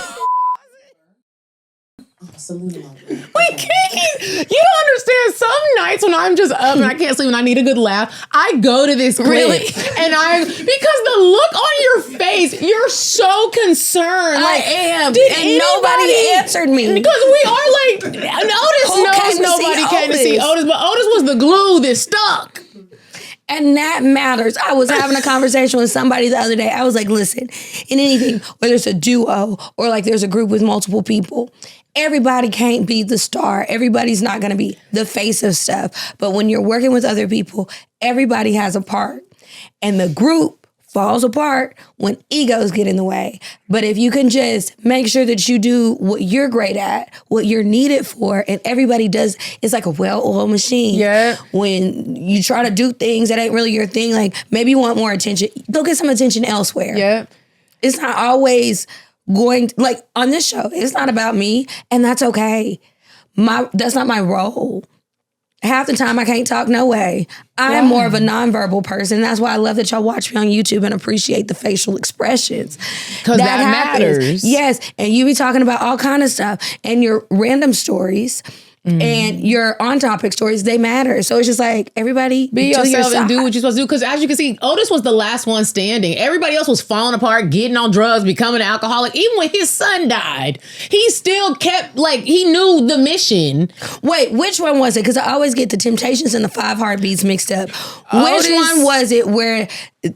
Absolutely. Wait, Kiki, you don't understand. Some nights when I'm just up and I can't sleep and I need a good laugh, I go to this clip. Really? And because the look on your face, you're so concerned. I am. Did And nobody answered me. Because we are like, Otis knows nobody came to see Otis, but Otis was the glue that stuck. And that matters. I was having a conversation with somebody the other day. I was like, listen, in anything, whether it's a duo or like there's a group with multiple people, everybody can't be the star. Everybody's not going to be the face of stuff. But when you're working with other people, everybody has a part. And the group falls apart when egos get in the way. But if you can just make sure that you do what you're great at, what you're needed for, and everybody does, it's like a well-oiled machine. Yeah. When you try to do things that ain't really your thing, like maybe you want more attention, go get some attention elsewhere. Yeah. It's not always going to, like on this show, it's not about me, and that's okay. That's not my role. Half the time I can't talk no way. I'm more of a nonverbal person. That's why I love that y'all watch me on YouTube and appreciate the facial expressions. Because that matters. Yes, and you be talking about all kind of stuff. And your random stories and your on-topic stories, they matter. So it's just like, everybody be yourself and do what you're supposed to do. Because as you can see, Otis was the last one standing. Everybody else was falling apart, getting on drugs, becoming an alcoholic. Even when his son died, he still kept, like, he knew the mission. Wait, which one was it? Because I always get the Temptations and the 5 Heartbeats mixed up. Otis, Which one was it where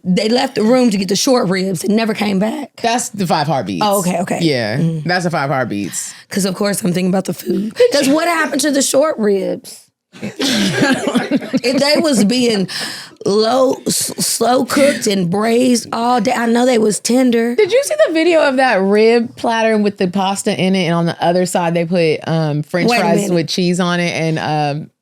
they left the room to get the short ribs and never came back? That's the 5 Heartbeats. Oh, okay. Yeah, that's the 5 Heartbeats. Because, of course, I'm thinking about the food. Because what happened to the short ribs? If they was being slow cooked and braised all day, I know they was tender. Did you see the video of that rib platter with the pasta in it, and on the other side they put French fries with cheese on it,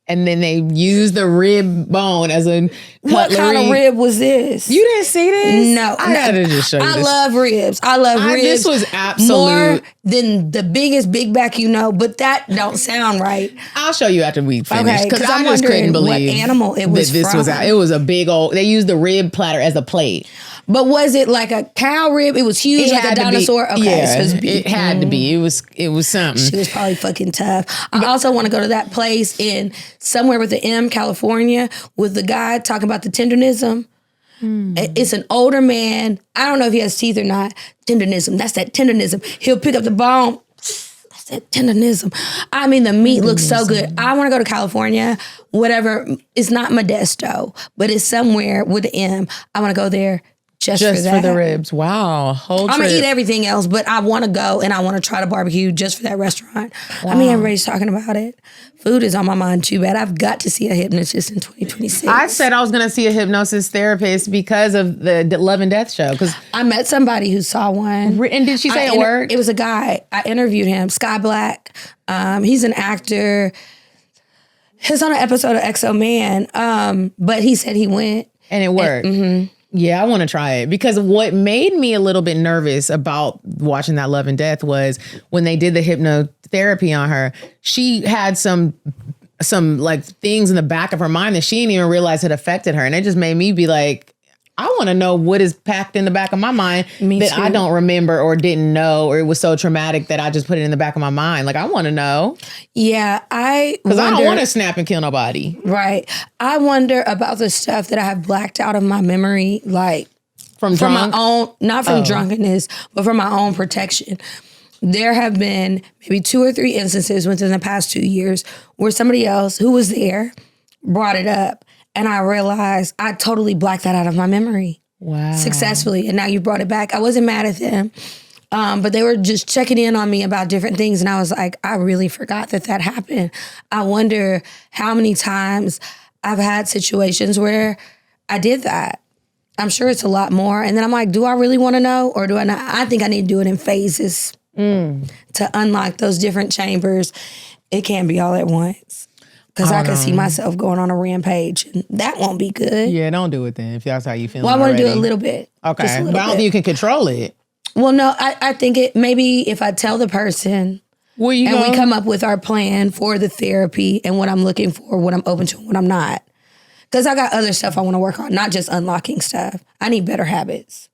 and then they used the rib bone as a cutlery. What kind of rib was this? You didn't see this? No. I gotta just show you I this. love ribs. I love ribs. This was absolute. More than the biggest big back but that don't sound right. I'll show you after we finish. Okay, because I'm I just couldn't wondering believe what animal it was this from. it was a big old, they used the rib platter as a plate. But was it like a cow rib? It was huge, like a dinosaur? Okay, yeah, so it was big. it had to be. It was something. She was probably fucking tough. I also want to go to that place in somewhere with the M, California, with the guy talking about the tendernism. It's an older man. I don't know if he has teeth or not. Tendernism. That's that tendernism. He'll pick up the bone. That's that tendernism. I mean, the meat looks so good. I want to go to California. Whatever. It's not Modesto, but it's somewhere with the M. I want to go there. Just for that. For the ribs. Wow. I'm going to eat everything else, but I want to go and I want to try to barbecue just for that restaurant. Wow. I mean, everybody's talking about it. Food is on my mind too bad. I've got to see a hypnotist in 2026. I said I was going to see a hypnosis therapist because of the Love and Death show. Because I met somebody who saw one. And did she say it worked? It was a guy. I interviewed him, Sky Black. He's an actor. He's on an episode of XO Man, but he said he went. And it worked. Yeah, I want to try it because what made me a little bit nervous about watching that Love and Death was when they did the hypnotherapy on her, she had some like things in the back of her mind that she didn't even realize had affected her. And it just made me be like, I want to know what is packed in the back of my mind that I don't remember or didn't know, or it was so traumatic that I just put it in the back of my mind. Like, I want to know. Yeah, because I don't want to snap and kill nobody. Right. I wonder about the stuff that I have blacked out of my memory, like from my own, not from drunkenness, but from my own protection. there have been maybe 2 or 3 instances within the past 2 years where somebody else who was there brought it up. And I realized I totally blacked that out of my memory. Wow. Successfully. And now you brought it back. I wasn't mad at them. But they were just checking in on me about different things. And I was like, I really forgot that happened. I wonder how many times I've had situations where I did that. I'm sure it's a lot more. And then I'm like, do I really want to know or do I not? I think I need to do it in phases to unlock those different chambers. It can't be all at once. Because I can see myself going on a rampage. And that won't be good. Yeah, don't do it then if that's how you feel. Well, I want to do it a little bit. Okay. But I don't think you can control it. Well, no, I think it maybe if I tell the person we come up with our plan for the therapy and what I'm looking for, what I'm open to, and what I'm not. Because I got other stuff I want to work on, not just unlocking stuff. I need better habits.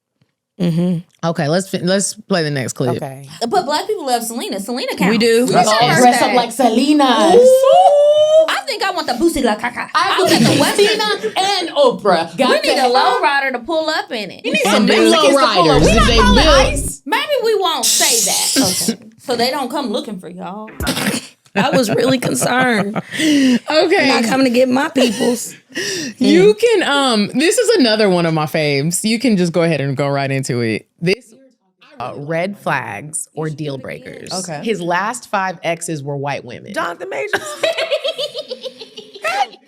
Okay, let's play the next clip. Okay. But black people love Selena. Selena counts. We do. We all dress up like Selena. I think I want the Boosie La Caca. I want the Western and Oprah. We need a low rider to pull up in it. We need some Mexicans to pull up. We not calling ice. Maybe we won't say that. Okay. So they don't come looking for y'all. I was really concerned. Okay. Not coming to get my peoples. You can, this is another one of my faves. You can just go ahead and go right into it. This, red flags or deal breakers. Okay. His last 5 exes were white women. Jonathan Majors.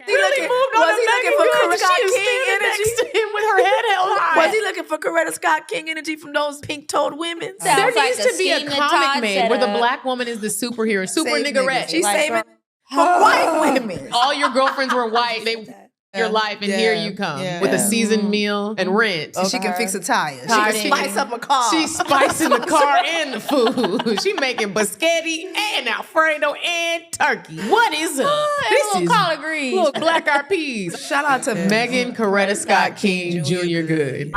Was he looking for Coretta Scott King energy? Next to him with her head held high. Was he looking for Coretta Scott King energy from those pink-toed women? There Sounds needs like to be a scheme that comic Todd made set where the up. black woman is the superhero, super niggerette. She's Like saving for white women. All your girlfriends were white. They your life, and here you come with a seasoned meal and rent. She can fix a tire. She Tire. can spice up a car. She's spicing the car and the food. She making biscotti and Alfredo and turkey. What is it? This is collard greens. Look, black eyed peas. Shout out to Megan Coretta Scott King Jr. Good.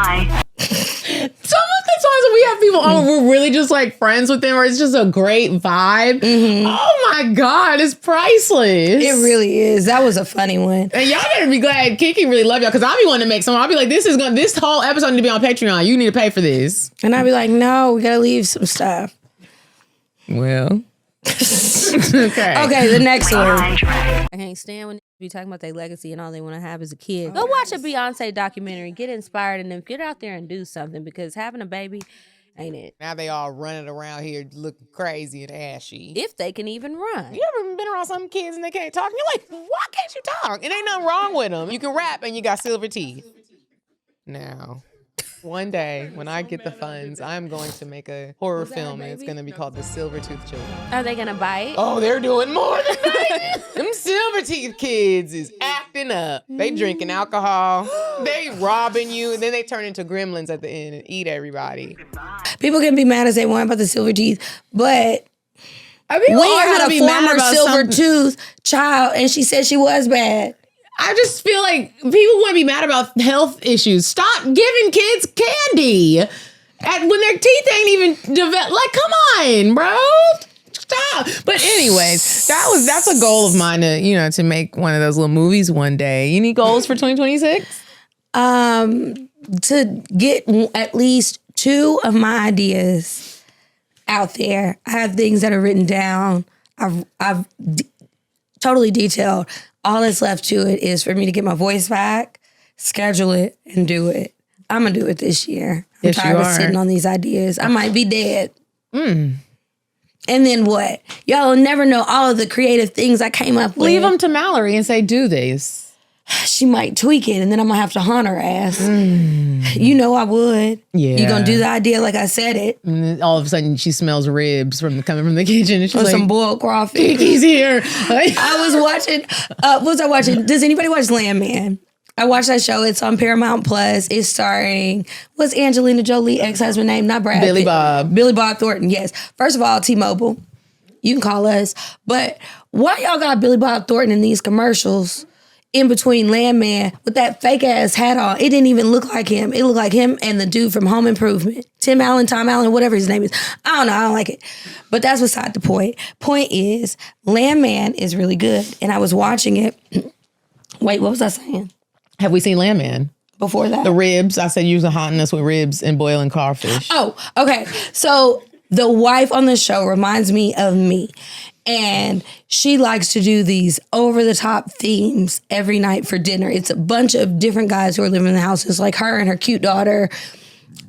Some of the times when we have people on, we're really just like friends with them, or it's just a great vibe. Oh my God, it's priceless. It really is. That was a funny one. And y'all better be glad Kiki really love y'all, because I'll be wanting to make some. I'll be like, this whole episode need to be on Patreon. You need to pay for this. And I'd be like, no, we gotta leave some stuff. Well. Okay, the next one. I can't stand when be talking about their legacy and all they want to have is a kid. Go watch a Beyonce documentary, get inspired, and then get out there and do something, because having a baby ain't it. Now they all running around here looking crazy and ashy. If they can even run. You ever been around some kids and they can't talk? And you're like, why can't you talk? It ain't nothing wrong with them. You can rap and you got silver teeth. Now, one day when I get the funds, I'm going to make a horror film, and it's going to be called The Silver Tooth Children. Are they gonna bite? Oh, they're doing more than biting. Them silver teeth kids is acting up. They drinking alcohol. They robbing you, and then they turn into gremlins at the end and eat everybody. People can be mad as they want about the silver teeth, but we had a former silver tooth child, and she said she was bad. I just feel like people want to be mad about health issues. Stop giving kids candy when their teeth ain't even developed. Like, come on, bro. Stop. But anyways, that's a goal of mine to make one of those little movies one day. Any goals for 2026? To get at least 2 of my ideas out there. I have things that are written down. I've totally detailed. All that's left to it is for me to get my voice back, schedule it, and do it. I'm going to do it this year. I'm tired of sitting on these ideas. I might be dead. And then what? Y'all will never know all of the creative things I came up with. Leave them to Mallory and say, do this. She might tweak it, and then I'm going to have to haunt her ass. You know I would. Yeah. You going to do the idea like I said it. And then all of a sudden, she smells ribs coming from the kitchen. And she's Or like, some boiled crawfish. Kiki's here. I was watching, what was I watching? Does anybody watch Landman? I watched that show. It's on Paramount Plus. It's starring, what's Angelina Jolie ex-husband name? Not Brad Billy Pitt. Bob. Billy Bob Thornton, yes. First of all, T-Mobile. You can call us. But why y'all got Billy Bob Thornton in these commercials in between Landman with that fake-ass hat on? It didn't even look like him. It looked like him and the dude from Home Improvement. Tom Allen, whatever his name is. I don't know. I don't like it. But that's beside the point. Point is, Landman is really good. And I was watching it. Wait, what was I saying? Have we seen Landman? Before that? The ribs. I said use the hotness with ribs and boiling crawfish. Oh, okay. So The wife on the show reminds me of me. And she likes to do these over-the-top themes every night for dinner. It's a bunch of different guys who are living in the house. It's like her and her cute daughter.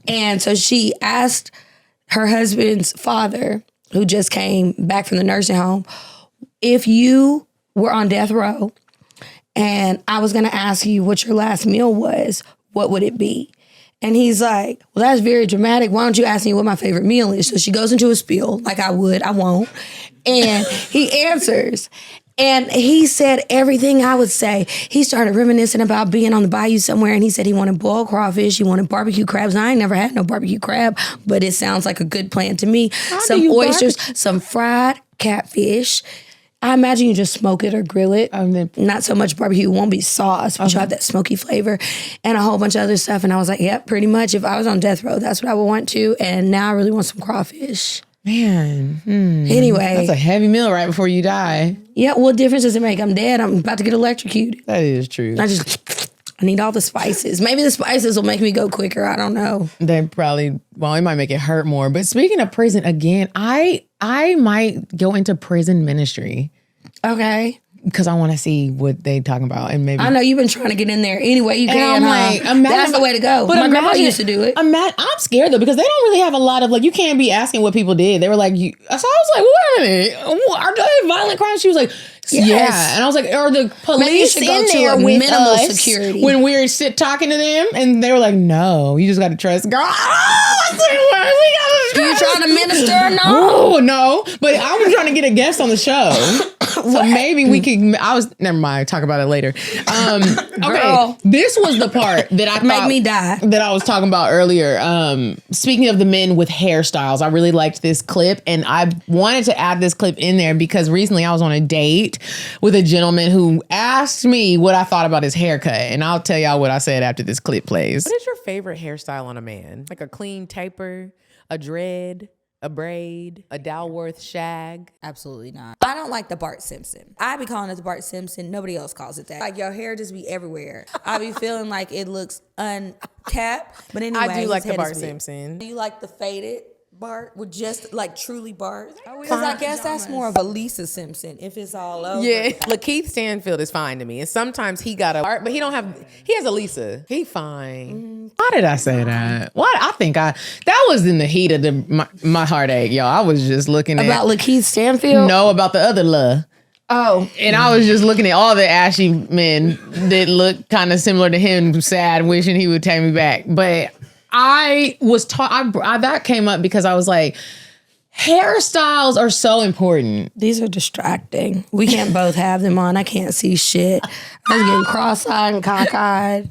And so she asked her husband's father, who just came back from the nursing home, if you were on death row and I was going to ask you what your last meal was, what would it be? And he's like, well, that's very dramatic. Why don't you ask me what my favorite meal is? So she goes into a spiel, like I would, I won't. And he answers. And he said everything I would say. He started reminiscing about being on the bayou somewhere, and he said he wanted boiled crawfish, he wanted barbecue crabs. And I ain't never had no barbecue crab, but it sounds like a good plan to me. Some oysters, some fried catfish. I imagine you just smoke it or grill it. Not so much barbecue. It won't be sauce, but you have that smoky flavor and a whole bunch of other stuff. And I was like, yep, pretty much. If I was on death row, that's what I would want to. And now I really want some crawfish. Man. Anyway. That's a heavy meal right before you die. Yeah, what difference does it make? I'm dead. I'm about to get electrocuted. That is true. I need all the spices. Maybe the spices will make me go quicker. I don't know. They probably, well, it might make it hurt more. But speaking of prison, again, I might go into prison ministry. Okay. Because I want to see what they talking about. And maybe I know you've been trying to get in there any way you can. I'm like, that's the way to go. But my grandma used to do it. I'm scared though, because they don't really have a lot of, like, you can't be asking what people did. They were like, so I was like, wait a minute, are they violent crimes? She was like, yes. Yeah. And I was like, are the police in there with minimal us security when we were talking to them? And they were like, no, you just got to trust. Girl, you trying to minister or no? Oh, no. But I was trying to get a guest on the show. So maybe we could, never mind, talk about it later. Okay, this was the part that I thought make me die. That I was talking about earlier. Speaking of the men with hairstyles, I really liked this clip, and I wanted to add this clip in there because recently I was on a date with a gentleman who asked me what I thought about his haircut, and I'll tell y'all what I said after this clip plays. What is your favorite hairstyle on a man? Like a clean taper, a dread, a braid, a Dalworth shag? Absolutely not. I don't like the Bart Simpson. I be calling it the Bart Simpson. Nobody else calls it that. Like, your hair just be everywhere. I be feeling like it looks uncapped. But anyway, I do like the Bart Simpson. Do you like the faded Bart with just like truly Bart? Because I guess that's more of a Lisa Simpson if it's all over. Yeah, Lakeith Stanfield is fine to me, and sometimes he got a Bart, but he has a Lisa. He fine. Why did I say that? What? I think that was in the heat of my heartache, y'all. I was just looking at about Lakeith Stanfield. No, about the other love. Oh, and I was just looking at all the ashy men that look kind of similar to him, sad, wishing he would take me back, but. I was that came up because I was like, hairstyles are so important. These are distracting. We can't both have them on. I can't see shit. I was getting cross-eyed and cockeyed.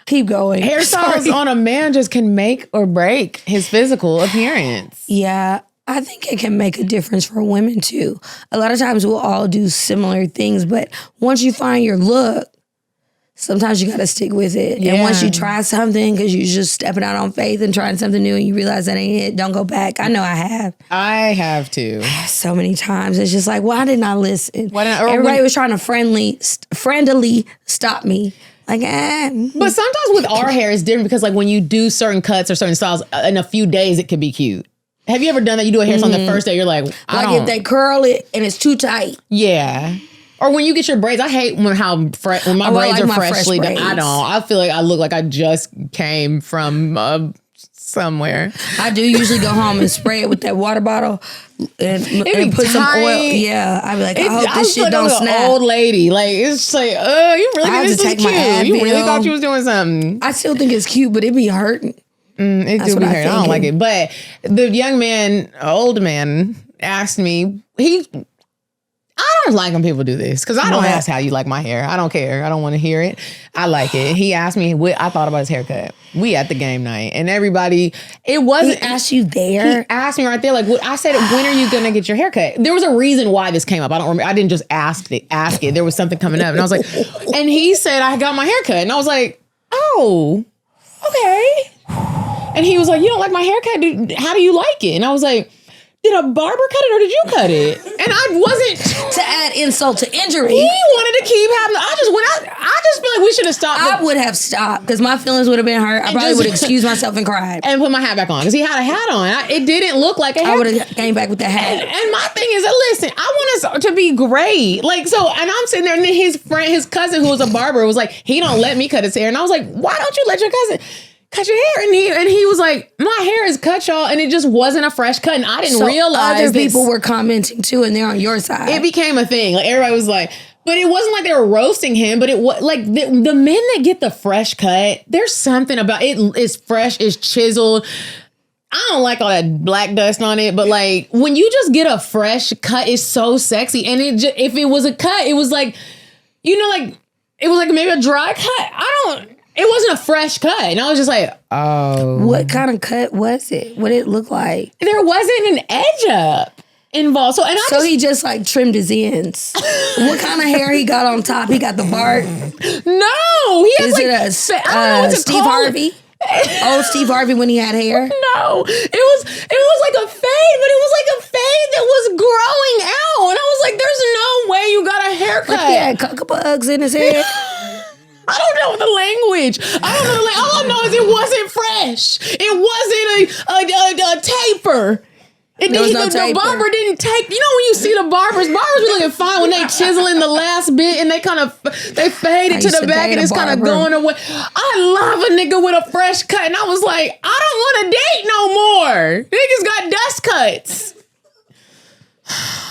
Keep going. Hairstyles on a man just can make or break his physical appearance. Yeah. I think it can make a difference for women too. A lot of times we'll all do similar things, but once you find your look, sometimes you got to stick with it. Yeah. And once you try something, because you're just stepping out on faith and trying something new and you realize that ain't it, don't go back. I know I have. I have too. So many times. It's just like, why didn't I listen? Everybody was trying to friendly stop me. Like, But sometimes with our hair, it's different because like when you do certain cuts or certain styles, in a few days, it could be cute. Have you ever done that? You do a hairstyle on the first day, you're like, if they curl it and it's too tight. Yeah. Or when you get your braids, I hate when my braids are freshly done. I don't. I feel like I look like I just came from somewhere. I do usually go home and spray it with that water bottle and put some oil. Yeah, I be like, I hope this shit don't snap. An old lady, like it's like, you really think this is cute? You really thought you was doing something? I still think it's cute, but it be hurting. It do be hurting. I don't like it. But the young man, old man, asked me. I don't like when people do this because I don't ask how you like my hair. I don't care. I don't want to hear it. I like it. He asked me what I thought about his haircut. We at the game night and everybody, it wasn't. He asked you there? He asked me right there. Like, I said, when are you going to get your haircut? There was a reason why this came up. I don't remember. I didn't just ask it. There was something coming up. And I was like, and he said, I got my haircut. And I was like, oh, okay. And he was like, you don't like my haircut? How do you like it? And I was like, did a barber cut it or did you cut it? And I wasn't to add insult to injury. He wanted to keep having. I just feel like we should have stopped. I would have stopped because my feelings would have been hurt. I probably would have excused myself and cried and put my hat back on because he had a hat on. It didn't look like a hat. I would have came back with the hat. And my thing is, listen, I want us to be great. Like so, and I'm sitting there, and then his cousin who was a barber was like, he don't let me cut his hair, and I was like, why don't you let your cousin cut your hair? And he was like, my hair is cut, y'all, and it just wasn't a fresh cut, and I didn't realize other people were commenting too, and they're on your side. It became a thing. Like everybody was like, but it wasn't like they were roasting him. But it was like the men that get the fresh cut, there's something about it. It's fresh, it's chiseled. I don't like all that black dust on it, but like when you just get a fresh cut, it's so sexy. And if it was a cut, it was like, like it was like maybe a dry cut. It wasn't a fresh cut. And I was just like, oh. What kind of cut was it? What did it look like? There wasn't an edge up involved. So he just like trimmed his ends. What kind of hair he got on top? He got the Bart? No. He has I don't know what's Steve Harvey? Old Steve Harvey when he had hair? No. It was like a fade, but it was like a fade that was growing out. And I was like, there's no way you got a haircut. Like he had a couple Uggs in his hair. I don't know the language. All I know is it wasn't fresh. It wasn't a taper. The barber didn't take. You know when you see the barbers be looking fine when they chiseling the last bit and they fade it to the back and it's kind of going away. I love a nigga with a fresh cut, and I was like, I don't want to date no more. Niggas got dust cuts.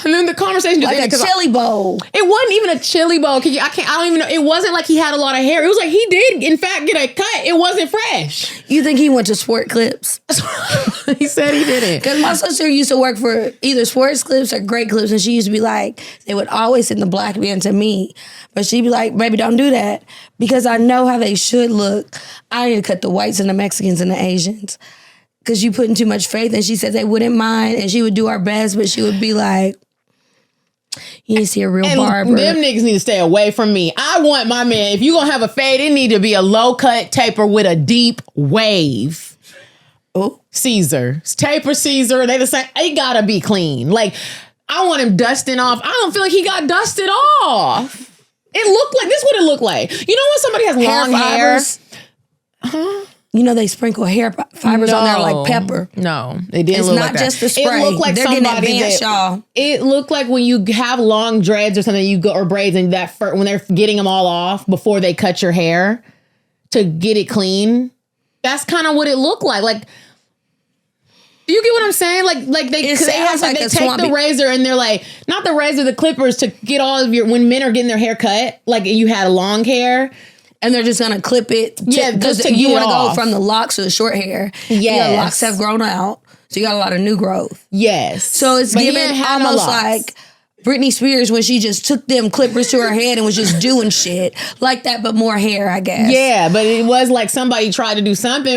And then the conversation just like a chili bowl. It wasn't even a chili bowl. I don't even know. It wasn't like he had a lot of hair. It was like he did, in fact, get a cut. It wasn't fresh. You think he went to Sport Clips? He said he didn't. Because my sister used to work for either Sports Clips or Great Clips, and she used to be like, they would always send the black man to me. But she'd be like, baby, don't do that. Because I know how they should look. I need to cut the whites and the Mexicans and the Asians. Because you putting too much faith. And she said they wouldn't mind, and she would do our best, but she would be like, you need to see a real barber. Them niggas need to stay away from me. I want my man, if you gonna have a fade, it need to be a low cut taper with a deep wave. Oh, Caesar. Taper Caesar. They the same. It gotta be clean. Like, I want him dusting off. I don't feel like he got dusted off. It looked like, this is what it looked like. You know when somebody has long hair? Huh? You know they sprinkle hair fibers on there like pepper. No, it didn't look like that. It's not just the spray. It looked like they're somebody getting advanced, y'all. It looked like when you have long dreads or something, or braids, and when they're getting them all off before they cut your hair to get it clean. That's kind of what it looked like. Like, do you get what I'm saying? Like they take the razor and they're like, not the razor, the clippers to get all of when men are getting their hair cut, like you had long hair. And they're just gonna clip it. Because you want to go from the locks to the short hair. Yeah, the locks have grown out, so you got a lot of new growth. Yes. So it's given almost like Britney Spears when she just took them clippers to her head and was just doing shit like that, but more hair, I guess. Yeah, but it was like somebody tried to do something.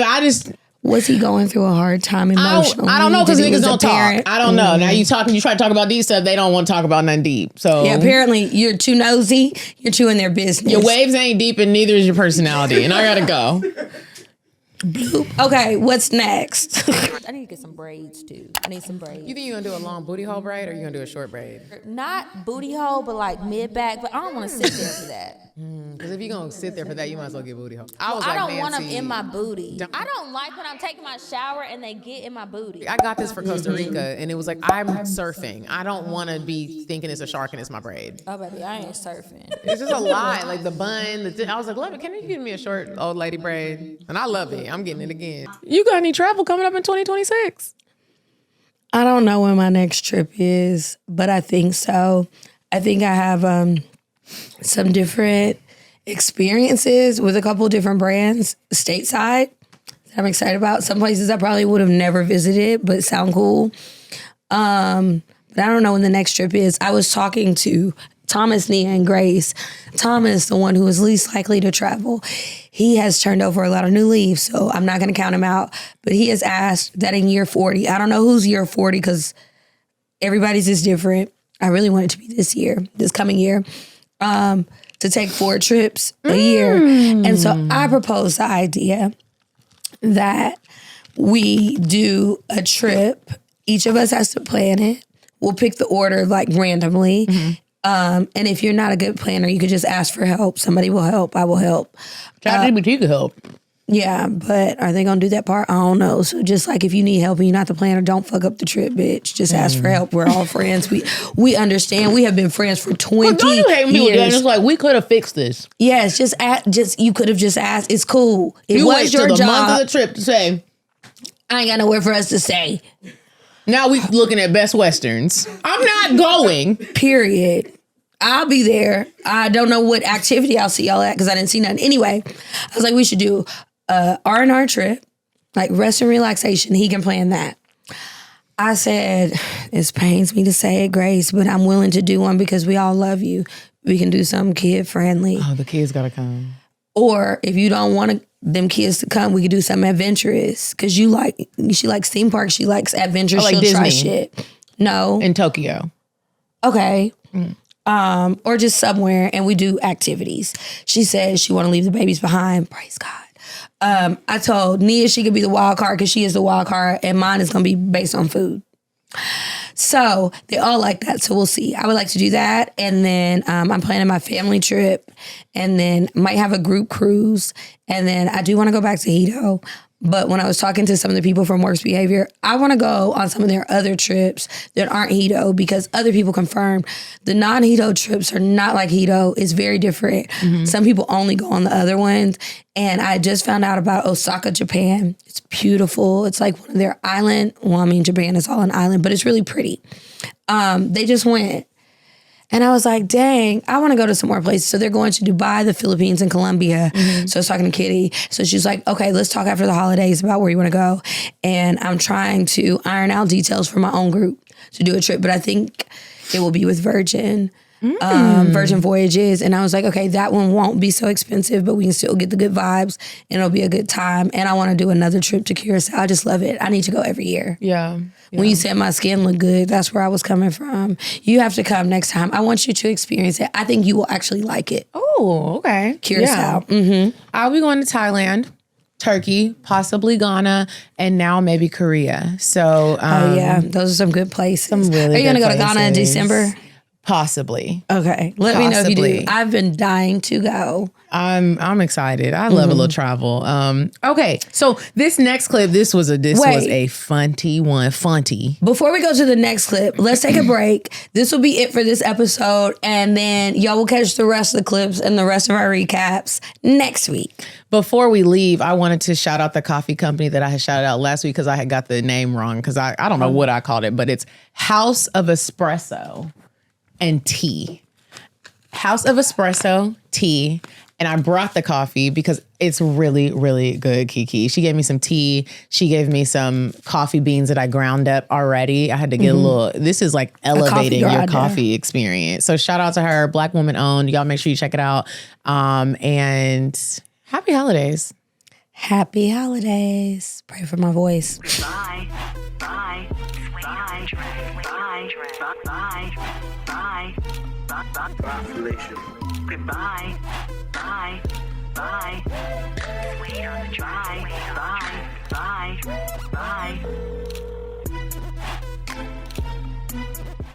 Was he going through a hard time emotionally? I don't know, because niggas don't talk. I don't know. Now you try to talk about these stuff, they don't want to talk about nothing deep. So yeah, apparently you're too nosy. You're too in their business. Your waves ain't deep, and neither is your personality. And I gotta go. Bloop. Okay, what's next? I need to get some braids too. I need some braids. You think you're gonna do a long booty hole braid or you gonna do a short braid? Not booty hole, but like mid back. But I don't want to sit there for that. Because if you're gonna sit there for that, you might as well get booty hole. I don't want them in my booty. I don't like when I'm taking my shower and they get in my booty. I got this for Costa Rica, and it was like, I'm surfing. I don't want to be thinking it's a shark and it's my braid. Oh, baby, I ain't surfing. It's just a lot. Like the bun. I was like, love it. Can you give me a short old lady braid? And I love it. I'm getting it again. You got any travel coming up in 2026? I don't know when my next trip is, but I think so. I think I have some different experiences with a couple different brands stateside that I'm excited about. Some places I probably would have never visited, but sound cool. But I don't know when the next trip is. I was talking to Thomas, Nia, and Grace. Thomas, the one who is least likely to travel, he has turned over a lot of new leaves, so I'm not going to count him out. But he has asked that in year 40, I don't know who's year 40 because everybody's is different. I really want it to be this coming year, to take 4 trips a year. And so I proposed the idea that we do a trip Each of us has to plan it. We'll pick the order like randomly. And if you're not a good planner, you could just ask for help. Somebody will help. I will help. ChatGPT could help. Yeah, but are they going to do that part? I don't know. So just like if you need help and you're not the planner, don't fuck up the trip, bitch. Just ask for help. We're all friends. We understand. We have been friends for 20 don't you hate me? years. It's like, we could have fixed this. Yes, you could have just asked. It's cool. It You was wait your till the job. month of the trip to say, I ain't got nowhere for us to stay. now we looking at Best Westerns. I'm not going. Period. I'll be there. I don't know what activity I'll see y'all at because I didn't see nothing. Anyway, I was like, we should do R&R trip, like rest and relaxation. He can plan that. I said, it pains me to say it, Grace, but I'm willing to do one because we all love you. We can do something kid friendly. Oh, the kids gotta come. Or if you don't want them kids to come, we could do something adventurous. Cause she likes theme parks. She likes adventures. Like She'll try Disney. shit. No. In Tokyo. Okay. Or just somewhere and we do activities. She said she want to leave the babies behind. Praise God. I told Nia she could be the wild card because she is the wild card and mine is going to be based on food. So they all like that. So we'll see. I would like to do that. And then I'm planning my family trip and then might have a group cruise. And then I do want to go back to Hito. But when I was talking to some of the people from Works Behavior, I want to go on some of their other trips that aren't Hito because other people confirmed the non-Hito trips are not like Hito. It's very different. Some people only go on the other ones. And I just found out about Osaka, Japan. It's beautiful. It's like one of their island. Well, I mean, Japan is all an island, but it's really pretty. They just went. And I was like, dang, I want to go to some more places. So they're going to Dubai, the Philippines, and Colombia. So I was talking to Kitty. So she's like, okay, let's talk after the holidays about where you want to go. And I'm trying to iron out details for my own group to do a trip. But I think it will be with Virgin Voyages. And I was like, okay, that one won't be so expensive, but we can still get the good vibes and it'll be a good time. And I want to do another trip to Curacao. I just love it. I need to go every year. Yeah. When you said my skin looked good, that's where I was coming from. You have to come next time. I want you to experience it. I think you will actually like it. Oh, okay. Curacao. Yeah. I'll be going to Thailand, Turkey, possibly Ghana, and now maybe Korea. So, oh yeah, those are some good places. Some really Are you going to good go to Ghana in places. December? Possibly. Okay. Let me know if you do. I've been dying to go. I'm excited. I love a little travel. Okay. So this next clip, this was a funty one. Funty. Before we go to the next clip, let's take a break. This will be it for this episode. And then y'all will catch the rest of the clips and the rest of our recaps next week. Before we leave, I wanted to shout out the coffee company that I had shouted out last week because I had got the name wrong because I don't know what I called it, but it's House of Espresso and Tea. House of Espresso, Tea. And I brought the coffee because it's really, really good, Kiki. She gave me some tea. She gave me some coffee beans that I ground up already. I had to get a little, this is like elevating your coffee experience. So shout out to her, Black woman owned. Y'all make sure you check it out. And happy holidays. Happy holidays. Pray for my voice. Bye. Bye. Bye. Bye. Bye. Bye. Population. Goodbye. Bye. Bye. Sweet on the dry. Bye. Bye. Bye.